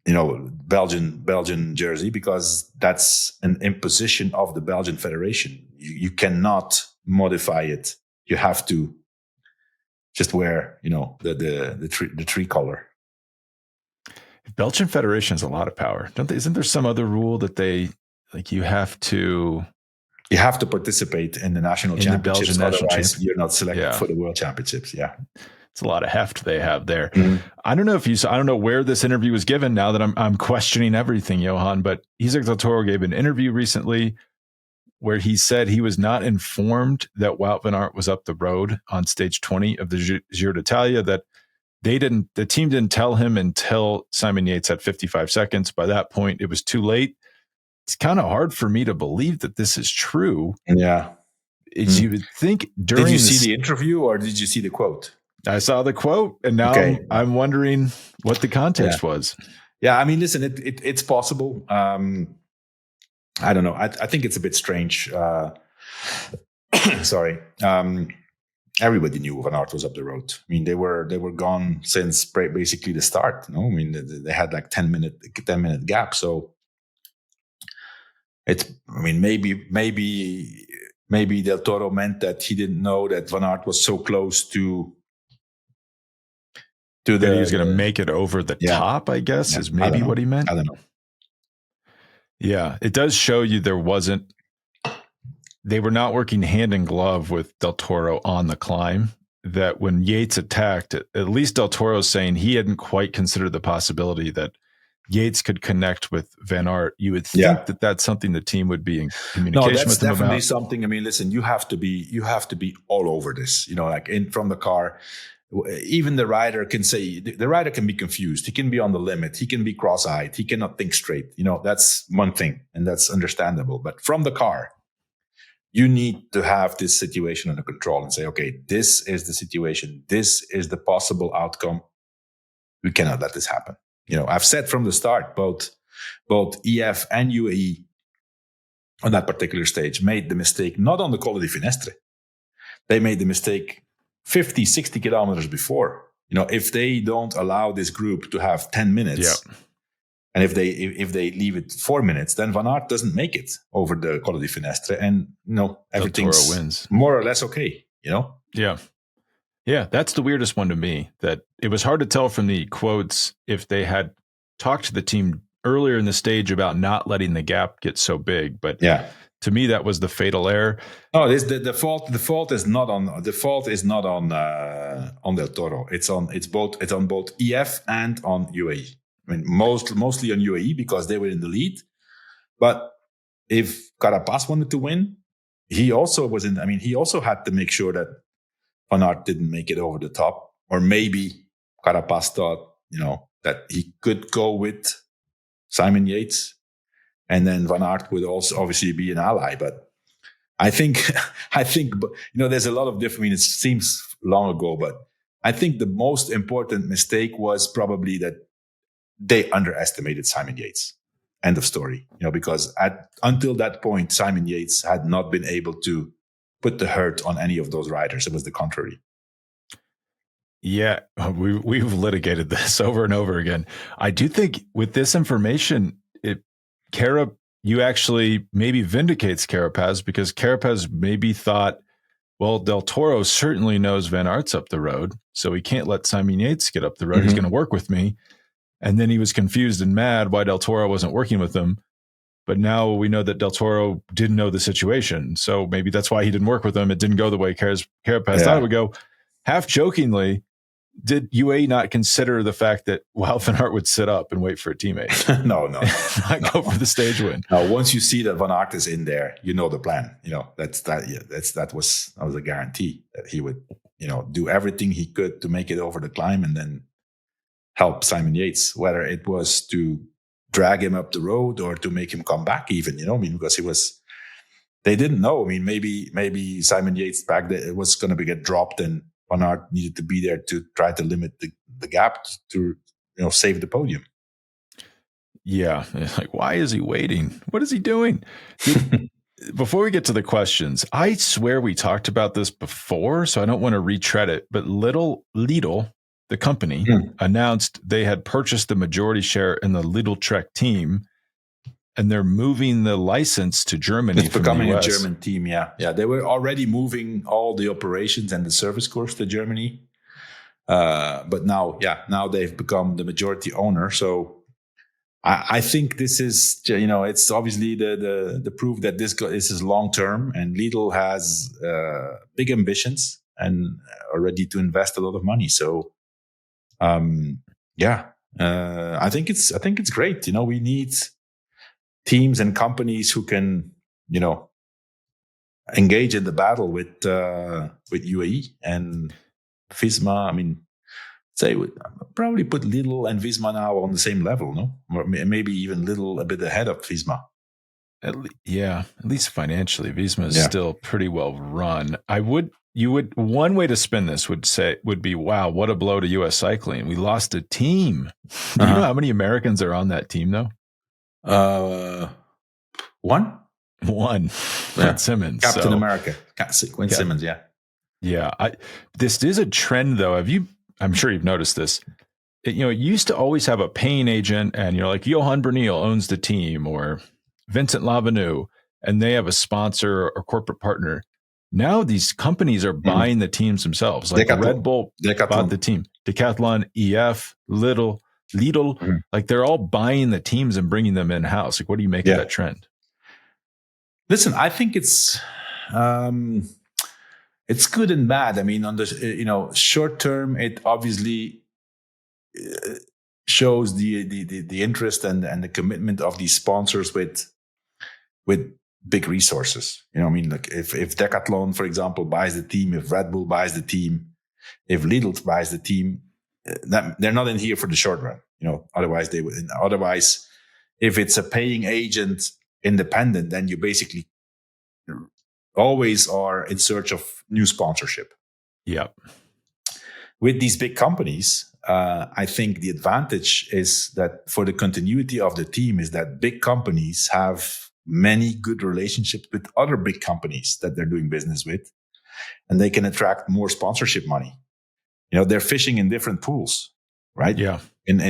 Belgian jersey, because that's an imposition of the Belgian Federation. You cannot modify it. You have to just wear, the tricolor. Belgian Federation has a lot of power, don't they? Isn't there some other rule that they you have to participate in the national championships, otherwise you're not selected for the world championships. Yeah. It's a lot of heft they have there. Mm-hmm. I don't know if you saw, I don't know where this interview was given now that I'm questioning everything, Johan, but Isaac Del Toro gave an interview recently where he said he was not informed that Wout van Aert was up the road on stage 20 of the Giro d'Italia, that the team didn't tell him until Simon Yates had 55 seconds. By that point, it was too late. It's kind of hard for me to believe that this is true. Yeah. You would think during Did you see the interview or did you see the quote? I saw the quote, and now I'm wondering what the context was. Yeah, I mean, listen, it's possible. I don't know. I think it's a bit strange. Sorry. Everybody knew Van Aert was up the road. I mean, they were gone since basically the start. I mean, they had like 10-minute gap. So it's. I mean, maybe Del Toro meant that he didn't know that Van Aert was so close to that he was going to make it over the top, I guess, is maybe what he meant. I don't know. Yeah, it does show you they were not working hand in glove with Del Toro on the climb, that when Yates attacked, at least Del Toro's saying he hadn't quite considered the possibility that Yates could connect with Van Aert. You would think that that's something the team would be in communication with him about. No, that's definitely something. I mean, listen, you have to be all over this, like from the car. even the rider can say, the rider can be confused. He can be on the limit. He can be cross-eyed. He cannot think straight. That's one thing, and that's understandable. But from the car, you need to have this situation under control and say, okay, this is the situation. This is the possible outcome. We cannot let this happen. I've said from the start, both EF and UAE on that particular stage made the mistake, not on the Col di Finestre. They made the mistake 50, 60 kilometers before. If they don't allow this group to have 10 minutes, and if they leave it 4 minutes, then Van Aert doesn't make it over the Col di Finestre, and everything's wins. More or less okay. Yeah, that's the weirdest one to me. That it was hard to tell from the quotes if they had talked to the team earlier in the stage about not letting the gap get so big, but to me that was the fatal error. No, the fault is not on Del Toro. It's on both EF and on UAE. I mean, mostly on UAE because they were in the lead. But if Carapaz wanted to win, he also had to make sure that Van Aert didn't make it over the top, or maybe Carapaz thought, that he could go with Simon Yates, and then Van Aert would also obviously be an ally. But I think, there's a lot of different. I mean, it seems long ago, but I think the most important mistake was probably that they underestimated Simon Yates. End of story. Because until that point, Simon Yates had not been able to put the hurt on any of those riders. It was the contrary. Yeah, we've litigated this over and over again. I do think with this information, you actually maybe vindicates Carapaz, because Carapaz maybe thought, well, Del Toro certainly knows Van Aert's up the road, so he can't let Simon Yates get up the road. Mm-hmm. He's going to work with me. And then he was confused and mad why Del Toro wasn't working with him. But now we know that Del Toro didn't know the situation. So maybe that's why he didn't work with him. It didn't go the way Carapaz thought it would go. Half jokingly, did UAE not consider the fact that Van Aert would sit up and wait for a teammate? No. Not go for the stage win. No, once you see that Van Aert is in there, the plan. That was a guarantee that he would, do everything he could to make it over the climb and then help Simon Yates, whether it was to drag him up the road or to make him come back even, because they didn't know. I mean, maybe Simon Yates back there, it was going to get dropped, and Van Aert needed to be there to try to limit the gap to, save the podium. Yeah. Like, why is he waiting? What is he doing? Before we get to the questions, I swear we talked about this before, so I don't want to retread it, but Lidl, the company, announced they had purchased the majority share in the Lidl Trek team, and they're moving the license to Germany. It's becoming a German team, yeah. They were already moving all the operations and the service course to Germany. But now they've become the majority owner. So I think this is, it's obviously the proof that this is long-term, and Lidl has big ambitions and are ready to invest a lot of money. So, I think it's great. We need teams and companies who can, engage in the battle with UAE and Visma. I mean, would probably put Lidl and Visma now on the same level, no? Or maybe even Lidl a bit ahead of Visma. At least financially, Visma is still pretty well run. One way to spin this would be, wow, what a blow to U.S. cycling. We lost a team. Do you know how many Americans are on that team, though? One. Quinn Simmons, Captain America. Quinn Simmons. Yeah. This is a trend, though. I'm sure you've noticed this. It used to always have a paying agent, and like Johan Bruyneel owns the team, or Vincent Lavenu, and they have a sponsor or corporate partner. Now these companies are buying the teams themselves. Like Red Bull bought the team, Decathlon, EF, Lidl, like they're all buying the teams and bringing them in house. Like, what do you make of that trend? Listen, I think it's good and bad. I mean, on the short term, it obviously shows the interest and the commitment of these sponsors with big resources. Like if Decathlon, for example, buys the team, if Red Bull buys the team, if Lidl buys the team, that they're not in here for the short run. Otherwise they would. Otherwise, if it's a paying agent independent, then you basically always are in search of new sponsorship. Yeah. With these big companies, I think the advantage is that for the continuity of the team is that big companies have many good relationships with other big companies that they're doing business with, and they can attract more sponsorship money. They're fishing in different pools, right? Yeah. And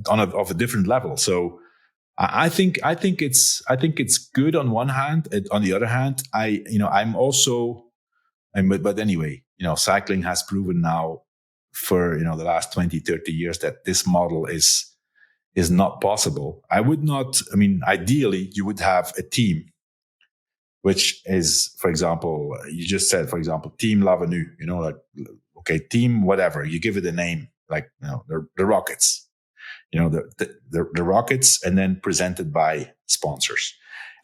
of a different level. So I think it's good on one hand. On the other hand, but anyway, cycling has proven now for the last 20, 30 years that this model is not possible. Ideally you would have a team, which is, for example, you just said, for example, Team L'Avenue, okay, team, whatever, you give it a name, like, the Rockets, the Rockets, and then presented by sponsors.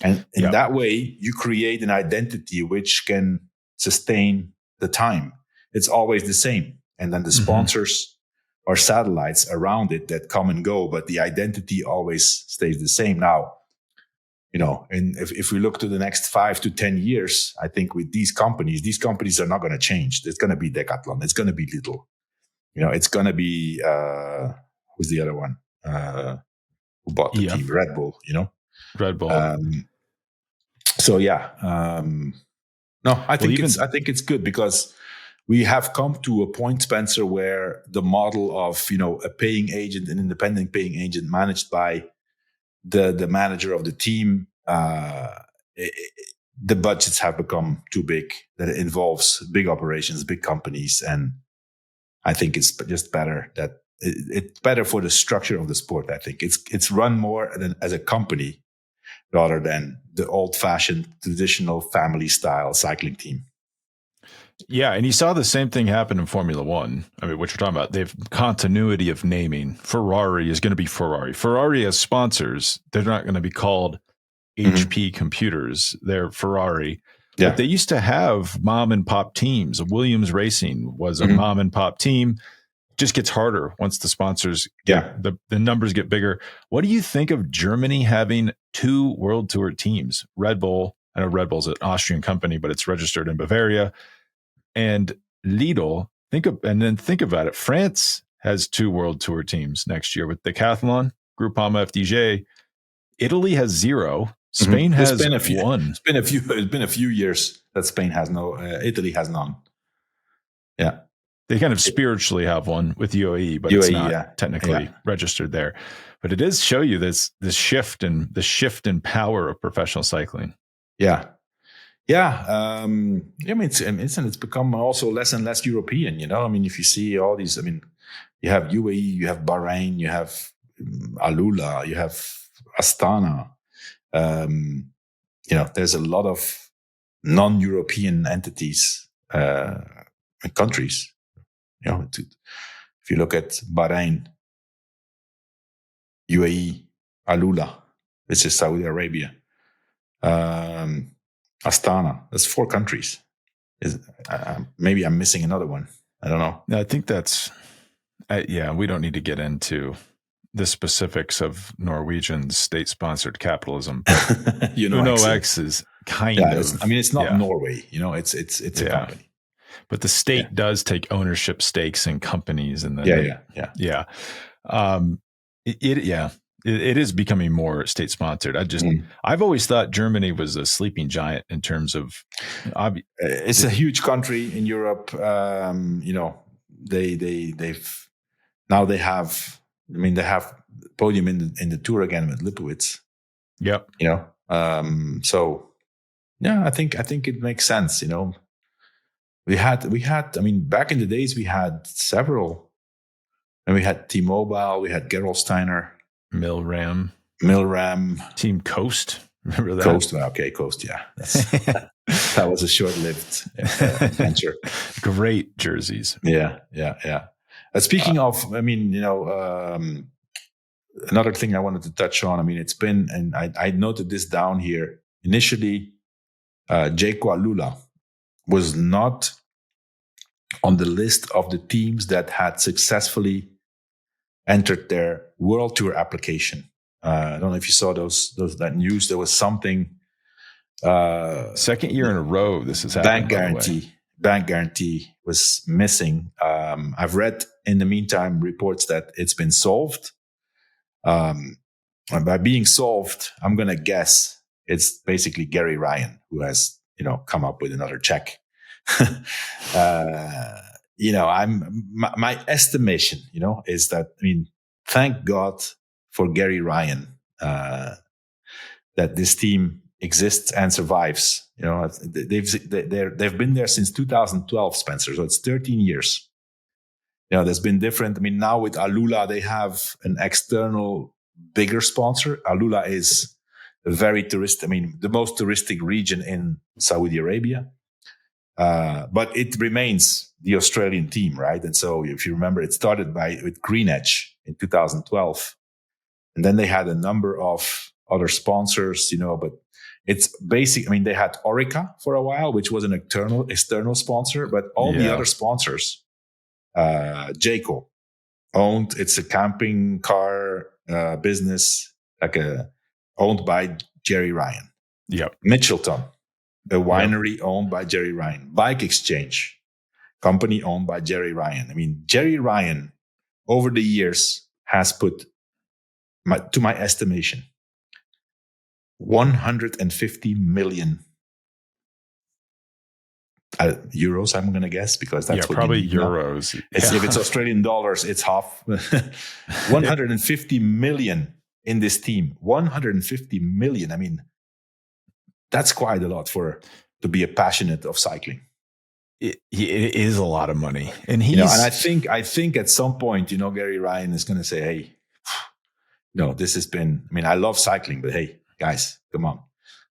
And in that way, you create an identity which can sustain the time. It's always the same. And then the sponsors are satellites around it that come and go, but the identity always stays the same. Now, and if we look to the next 5 to 10 years, I think with these companies are not going to change. It's going to be Decathlon. It's going to be Lidl. It's going to be, who's the other one? Who bought the team? Red Bull, Red Bull. I think it's good because we have come to a point, Spencer, where the model of, a paying agent, an independent paying agent managed by the manager of the team, the budgets have become too big, that it involves big operations, big companies. And I think it's just better that it's better for the structure of the sport. I think it's run more as a company rather than the old-fashioned traditional family style cycling team. Yeah, and you saw the same thing happen in Formula One. I mean, what you're talking about, they have continuity of naming. Ferrari is going to be Ferrari. Ferrari has sponsors. They're not going to be called HP Computers. They're Ferrari. Yeah. But they used to have mom and pop teams. Williams Racing was a mom and pop team. Just gets harder once the sponsors the numbers get bigger. What do you think of Germany having 2 World Tour teams? Red Bull, I know Red Bull's an Austrian company, but it's registered in Bavaria. And Lidl, think about it. France has 2 World Tour teams next year with Decathlon, Groupama FDJ. Italy has 0. Spain has 1. It's been a few years that Spain has no. Italy has none. Yeah. They kind of spiritually have one with UAE, but it's not technically registered there. But it does show you this shift in power of professional cycling. Yeah. It's become also less and less European. If you see all these, you have UAE, you have Bahrain, you have Alula, you have Astana. There's a lot of non-European entities and countries. If you look at Bahrain, UAE, Alula, this is Saudi Arabia, Astana, that's 4 countries. Maybe I'm missing another one. I don't know. I think that's, we don't need to get into the specifics of Norwegian state-sponsored capitalism. Uno X is kind of. It's not Norway. It's a company. But the state does take ownership stakes in companies, and then it is becoming more state sponsored. I've always thought Germany was a sleeping giant in terms of. It's a huge country in Europe. They have podium in the Tour again with Lipowitz. Yep. I think it makes sense. We had back in the days we had several, and we had T-Mobile, we had Gerolsteiner, Milram, Team Coast. Remember that? Coast, okay, Coast, yeah. That was a short-lived adventure. Great jerseys. Yeah. Speaking of, another thing I wanted to touch on. It's been, and I noted this down here. Initially, Jayco Alula was not on the list of the teams that had successfully entered their World Tour application. I don't know if you saw that news. There was something. Second year in a row, this has happened. Bank guarantee was missing. I've read in the meantime reports that it's been solved. And by being solved, I'm going to guess it's basically Gary Ryan who has, come up with another check. My estimation, is that, thank God for Gary Ryan, that this team exists and survives. They've been there since 2012, Spencer. So it's 13 years. There's been different. Now with Alula, they have an external bigger sponsor. Alula is a very the most touristic region in Saudi Arabia. But it remains the Australian team, right? And so if you remember, it started with Green Edge in 2012. And then they had a number of other sponsors, but it's basic. They had Orica for a while, which was an external sponsor, but all the other sponsors, Jayco owned, it's a camping car business, owned by Jerry Ryan. Yep. Mitchelton, a winery owned by Jerry Ryan. Bike Exchange, company owned by Jerry Ryan. Jerry Ryan, over the years, has put, to my estimation, 150 million euros, I'm going to guess, because that's what probably you need euros. If it's Australian dollars, it's half. 150 million in this team. 150 million. That's quite a lot to be a passionate of cycling. It is a lot of money, and he's. And I think at some point, Gary Ryan is going to say, "Hey, this has been. I love cycling, but hey, guys, come on,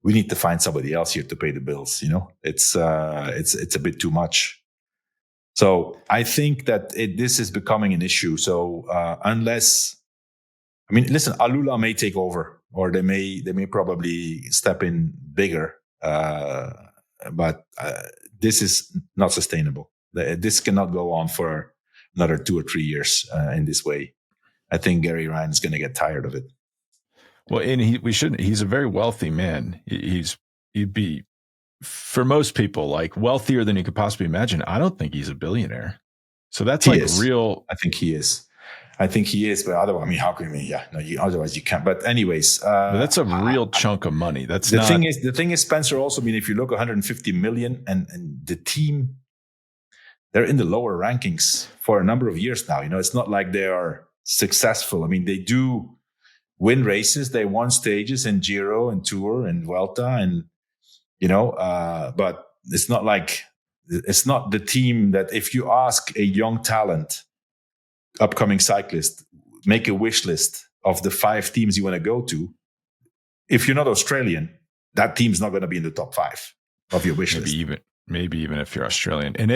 we need to find somebody else here to pay the bills. It's a bit too much." So I think that this is becoming an issue. So unless, listen, Alula may take over, or they may probably step in bigger, but this is not sustainable. This cannot go on for another 2 or 3 years in this way. I think Gary Ryan is going to get tired of it. Well, and he's a very wealthy man. He'd be, for most people, like wealthier than you could possibly imagine. I don't think he's a billionaire. So that's real. I think he is. But otherwise, how can otherwise you can't. But anyways, that's a real chunk of money. That's the thing is, Spencer, also, if you look 150 million and the team, they're in the lower rankings for a number of years now. It's not like they are successful. They do win races. They won stages in Giro and Tour and Vuelta, and but it's not the team that if you ask a young talent, upcoming cyclist, make a wish list of the 5 teams you want to go to. If you're not Australian, that team's not going to be in the top 5 of your wish list. Maybe even if you're Australian. And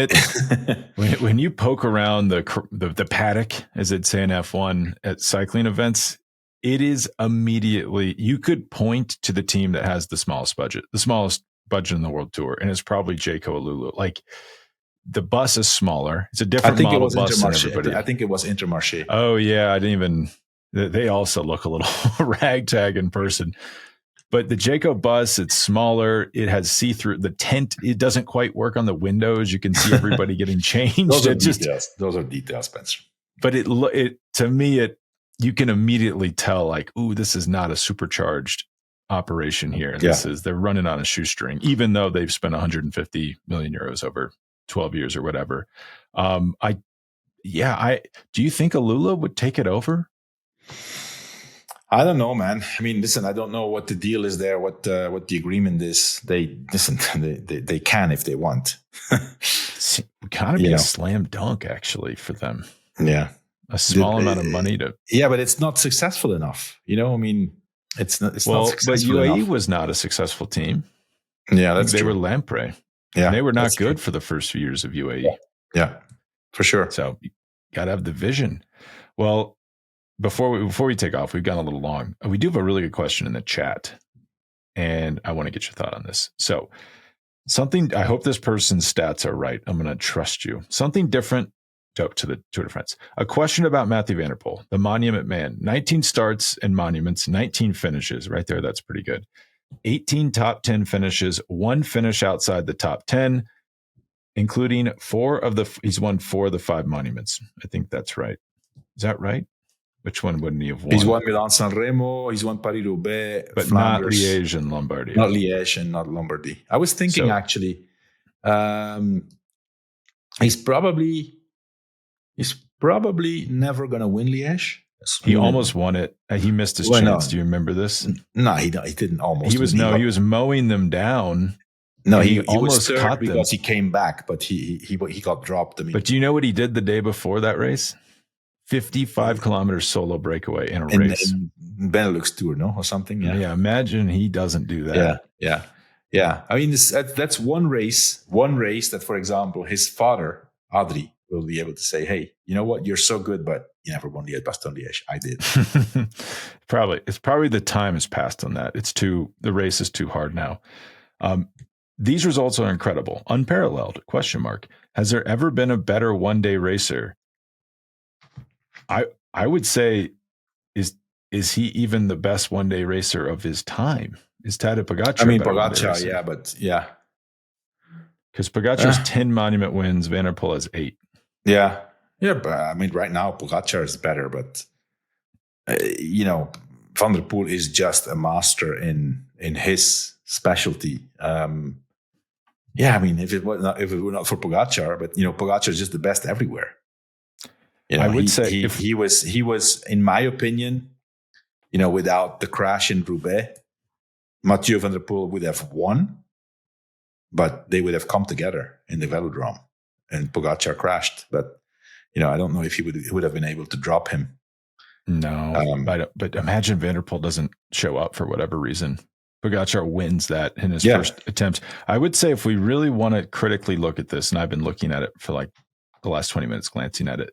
when you poke around the paddock, as it's say in F1 at cycling events, it is immediately, you could point to the team that has the smallest budget in the World Tour, and it's probably Jayco Alulu. Like, the bus is smaller. It's a different model bus than everybody. I think it was Intermarché. Oh, yeah. They also look a little ragtag in person. But the Jayco bus, it's smaller. It has see-through. The tent, it doesn't quite work on the windows. You can see everybody getting changed. Those are details, Spencer. But to me, you can immediately tell, like, ooh, this is not a supercharged operation here. They're running on a shoestring, even though they've spent 150 million euros over 12 years or whatever. Do you think Alula would take it over? I don't know, man. Listen, I don't know what the deal is there, what the agreement is. They can if they want. It kind of be a slam dunk, actually, for them. Yeah. A small amount of money to. Yeah, but it's not successful enough. It's not successful but UAE enough. Was not a successful team. Yeah, that's true. They were Lamprey. Yeah, and they were not good for the first few years of UAE. Yeah, for sure. So you got to have the vision. Well, before we take off, we've gone a little long. We do have a really good question in the chat, and I want to get your thought on this. So I hope this person's stats are right. I'm going to trust you. Something different to the Tour de France. A question about Mathieu van der Poel, the monument man. 19 starts in monuments, 19 finishes. Right there, that's pretty good. 18 top 10 finishes, 1 finish outside the top 10, including he's won 4 of the 5 monuments. I think that's right. Is that right? Which one wouldn't he have won? He's won Milan-San Remo, he's won Paris-Roubaix, but Flanders, not Liège and Lombardy. Not Liège and not Lombardy. I was thinking actually, he's probably never going to win Liège. He almost won it. He missed his chance. No. Do you remember this? No, he didn't almost. He was mowing them down. No, he almost caught them because he came back, but he got dropped. But do you know what he did the day before that race? 55 kilometer solo breakaway in a race. In Benelux Tour, no? Or something. Yeah. Imagine he doesn't do that. Yeah. I mean, that's one race that, for example, his father, Adri, will be able to say, hey, you know what? You're so good, but you never won the Baston Liège. I did. It's probably the time has passed on that. The race is too hard now. These results are incredible. Unparalleled, ? Has there ever been a better one-day racer? I would say, is he even the best one-day racer of his time? Is Tadej Pogačar? I mean, Pogačar, yeah, but yeah. Because Pogačar's 10 monument wins, Van der Poel has 8. Yeah, but I mean, right now, Pogačar is better, but, Van der Poel is just a master in his specialty. I mean, if it were not for Pogačar, but, Pogačar is just the best everywhere. I would say he was, in my opinion, without the crash in Roubaix, Mathieu van der Poel would have won, but they would have come together in the velodrome, and Pogačar crashed. But I don't know if he would have been able to drop him. No, but imagine Van der Poel doesn't show up for whatever reason. Pogačar wins that in his first attempt. I would say if we really want to critically look at this, and I've been looking at it for like the last 20 minutes, glancing at it,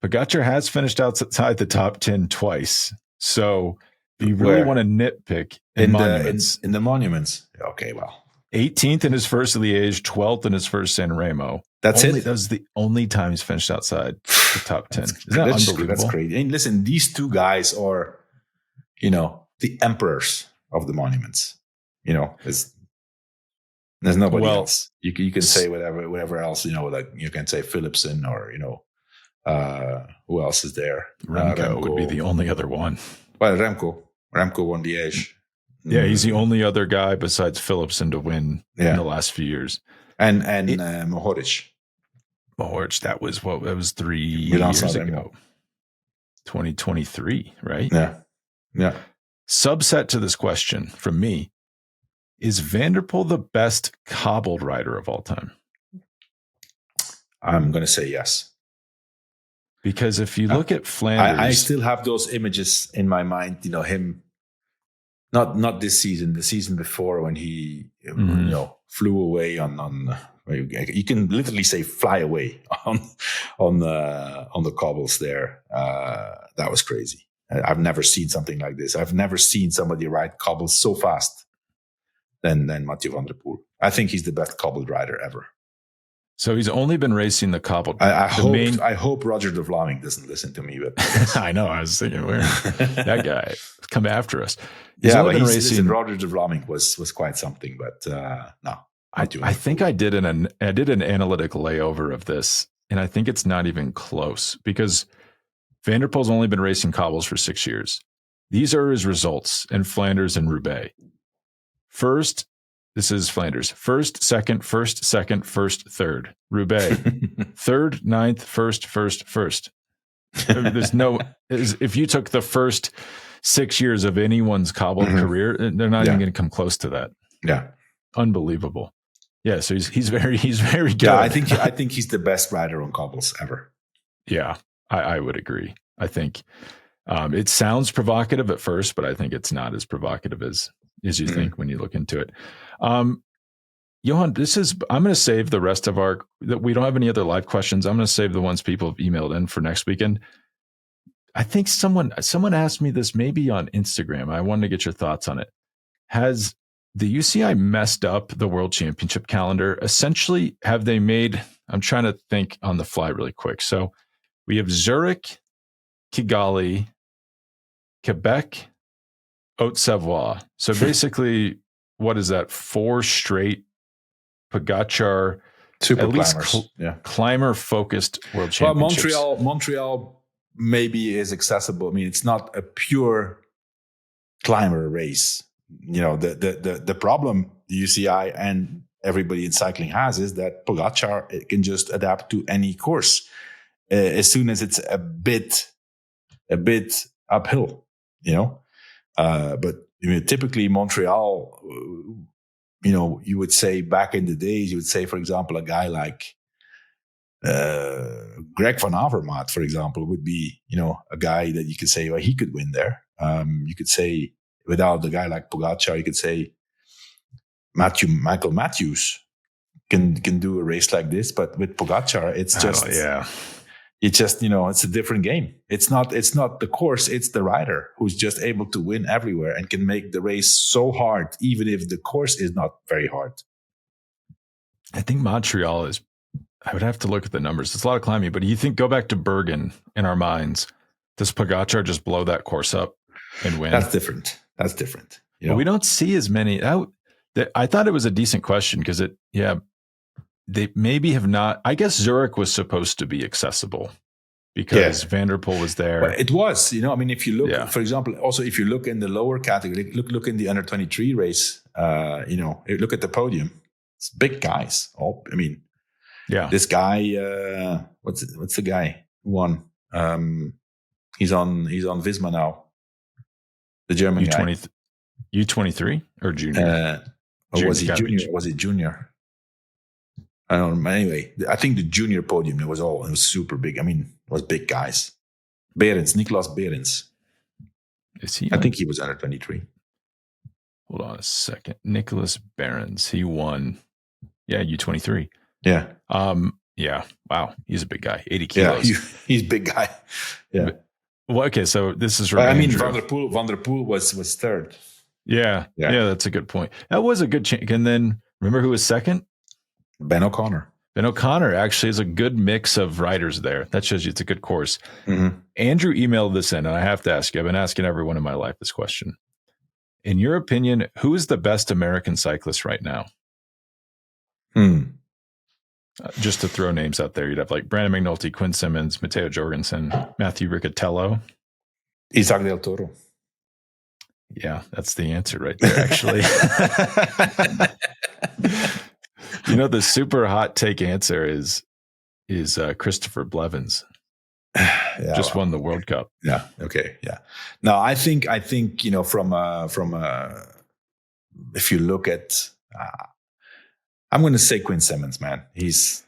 Pogačar has finished outside the top 10 twice. So if you really want to nitpick in the monuments. Okay, well. 18th in his first Liège, 12th in his first San Remo. That's it. That was the only time he's finished outside the top 10. Isn't that unbelievable? That's crazy. And listen, these two guys are, the emperors of the monuments. There's nobody else. You can say whatever else, like you can say Philipsen or, who else is there? Remco would be the only other one. Well, Remco won Liège. Yeah, he's the only other guy besides Philipsen to win in the last few years. And Mohoric. Mohoric, that was 3 years ago. 2023, right? Yeah. Subset to this question from me: is Van der Poel the best cobbled rider of all time? I'm going to say yes. Because if you look at Flanders, I still have those images in my mind. Him, not this season, the season before when he, flew away on. You can literally say fly away on the cobbles there. That was crazy. I've never seen something like this. I've never seen somebody ride cobbles so fast than Mathieu van der Poel. I think he's the best cobbled rider ever. So he's only been racing the cobbled. I hope Roger de Vlaming doesn't listen to me. But I know. I was thinking, where that guy come after us. Roger de Vlaming was quite something, but no. I think I did an analytic layover of this, and I think it's not even close because Van der Poel's only been racing cobbles for 6 years. These are his results in Flanders and Roubaix. First, this is Flanders. First, second, third. Roubaix. Third, ninth, first. There's no, if you took the first 6 years of anyone's cobbled career, they're not even going to come close to that. Yeah. Unbelievable. Yeah. So he's very good. Yeah. I think he's the best rider on cobbles ever. Yeah. I would agree. I think it sounds provocative at first, but I think it's not as provocative as you think when you look into it. Johan, I'm going to save the rest of we don't have any other live questions. I'm going to save the ones people have emailed in for next weekend. I think someone asked me this maybe on Instagram. I wanted to get your thoughts on it. Has the UCI messed up the World Championship calendar. Essentially, have they made, I'm trying to think on the fly really quick. So we have Zurich, Kigali, Quebec, Haute-Savoie. So basically, what is that? 4 straight Pogačar, super at least climbers. climber-focused World Championships. Well, Montreal maybe is accessible. I mean, it's not a pure climber race. The problem the UCI and everybody in cycling has is that Pogačar can just adapt to any course as soon as it's a bit uphill. But typically Montreal, you would say back in the days, you would say, for example, a guy like Greg van Avermaet, for example, would be, a guy that you could say, well, he could win there. You could say, without the guy like Pogačar, you could say Michael Matthews can do a race like this. But with Pogačar, it's just, it's a different game. It's not the course, it's the rider who's just able to win everywhere and can make the race so hard, even if the course is not very hard. I think Montreal is, I would have to look at the numbers. It's a lot of climbing, but do you think, go back to Bergen in our minds, does Pogačar just blow that course up and win? That's different. But we don't see as many. I thought it was a decent question because they maybe have not. I guess Zurich was supposed to be accessible because Van der Poel was there. Well, it was, if you look, for example, also if you look in the lower category, look in the under 23 race, look at the podium. It's big guys. This guy, what's the guy who won? He's on Visma now. The German guy. U23 or junior? Or was he junior? Was he junior? I don't know. Anyway, I think the junior podium, it was super big. It was big guys. Niklas Behrens. Is he? I think he was under 23. Hold on a second. Nicholas Behrens. He won. Yeah, U23. Yeah. Yeah. Wow. He's a big guy. 80 kilos. Yeah, he's a big guy. Yeah. Well, okay, so this is Van der Poel was third. Yeah, that's a good point. That was a good change. And then remember who was second? Ben O'Connor. Ben O'Connor actually is a good mix of riders there. That shows you it's a good course. Mm-hmm. Andrew emailed this in, and I have to ask you. I've been asking everyone in my life this question. In your opinion, who is the best American cyclist right now? Just to throw names out there, you'd have like Brandon McNulty, Quinn Simmons, Matteo Jorgensen, Matthew Riccatello. Isaac Del Toro. Yeah, that's the answer right there, actually. The super hot take answer is Christopher Blevins. Won the World Cup. Yeah. Okay. Yeah. No, I think from if you look at, I'm going to say Quinn Simmons, man. He's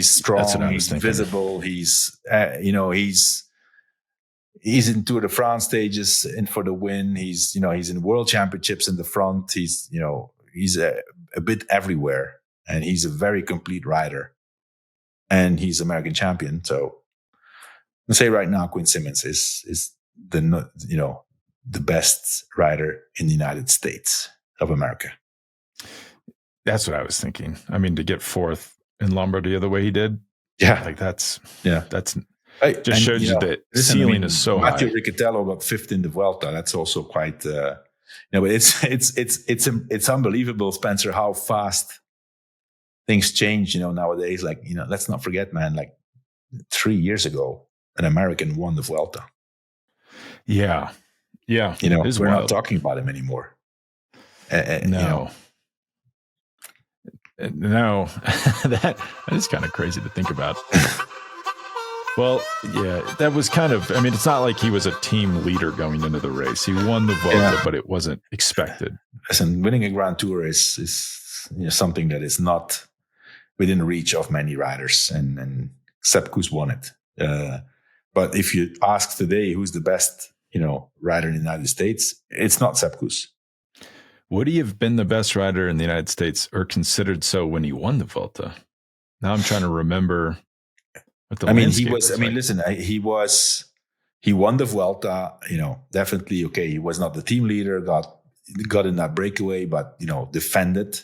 strong. He's visible. He's he's in Tour de France stages and for the win. He's in World Championships in the front. He's a bit everywhere, and he's a very complete rider. And he's American champion. So I'm say right now, Quinn Simmons is the best rider in the United States of America. That's what I was thinking. To get fourth in Lombardy the way he did, that's just shows you that the ceiling is so high. Matthew Riccatello got fifth in the Vuelta. That's also quite, but it's unbelievable, Spencer, how fast things change. Nowadays, let's not forget, man. 3 years ago, an American won the Vuelta. Yeah. We're not talking about him anymore. No. No, that is kind of crazy to think about. Well, yeah, that was kind of, it's not like he was a team leader going into the race. He won the Vuelta, but it wasn't expected. Listen, winning a Grand Tour is something that is not within reach of many riders, and Sepp Kuss won it. But if you ask today who's the best, rider in the United States, it's not Sepp Kuss. Would he have been the best rider in the United States, or considered so, when he won the Vuelta? Now I'm trying to remember what the landscape was. Listen, he won the Vuelta, definitely. Okay. He was not the team leader, got, got in that breakaway, but defended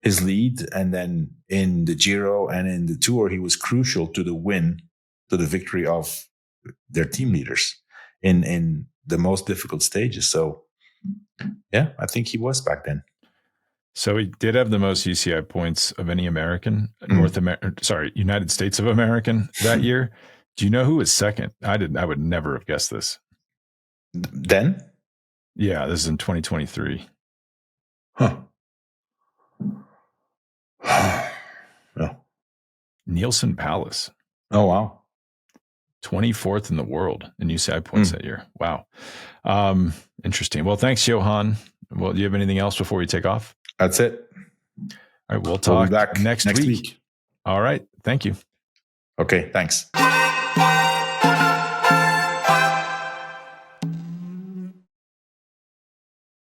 his lead. And then in the Giro and in the Tour, he was crucial to the victory of their team leaders in the most difficult stages. So yeah, I think he was back then. So he did have the most UCI points of any American, United States of American that year. Do you know who was second? I would never have guessed this. Then? Yeah, this is in 2023. Huh. No. Nielsen Palace. Oh, wow. 24th in the world in UCI points that year. Wow. Interesting. Well, thanks, Johan. Well, do you have anything else before we take off? That's it. All right, we'll talk back next week. All right. Thank you. Okay, thanks.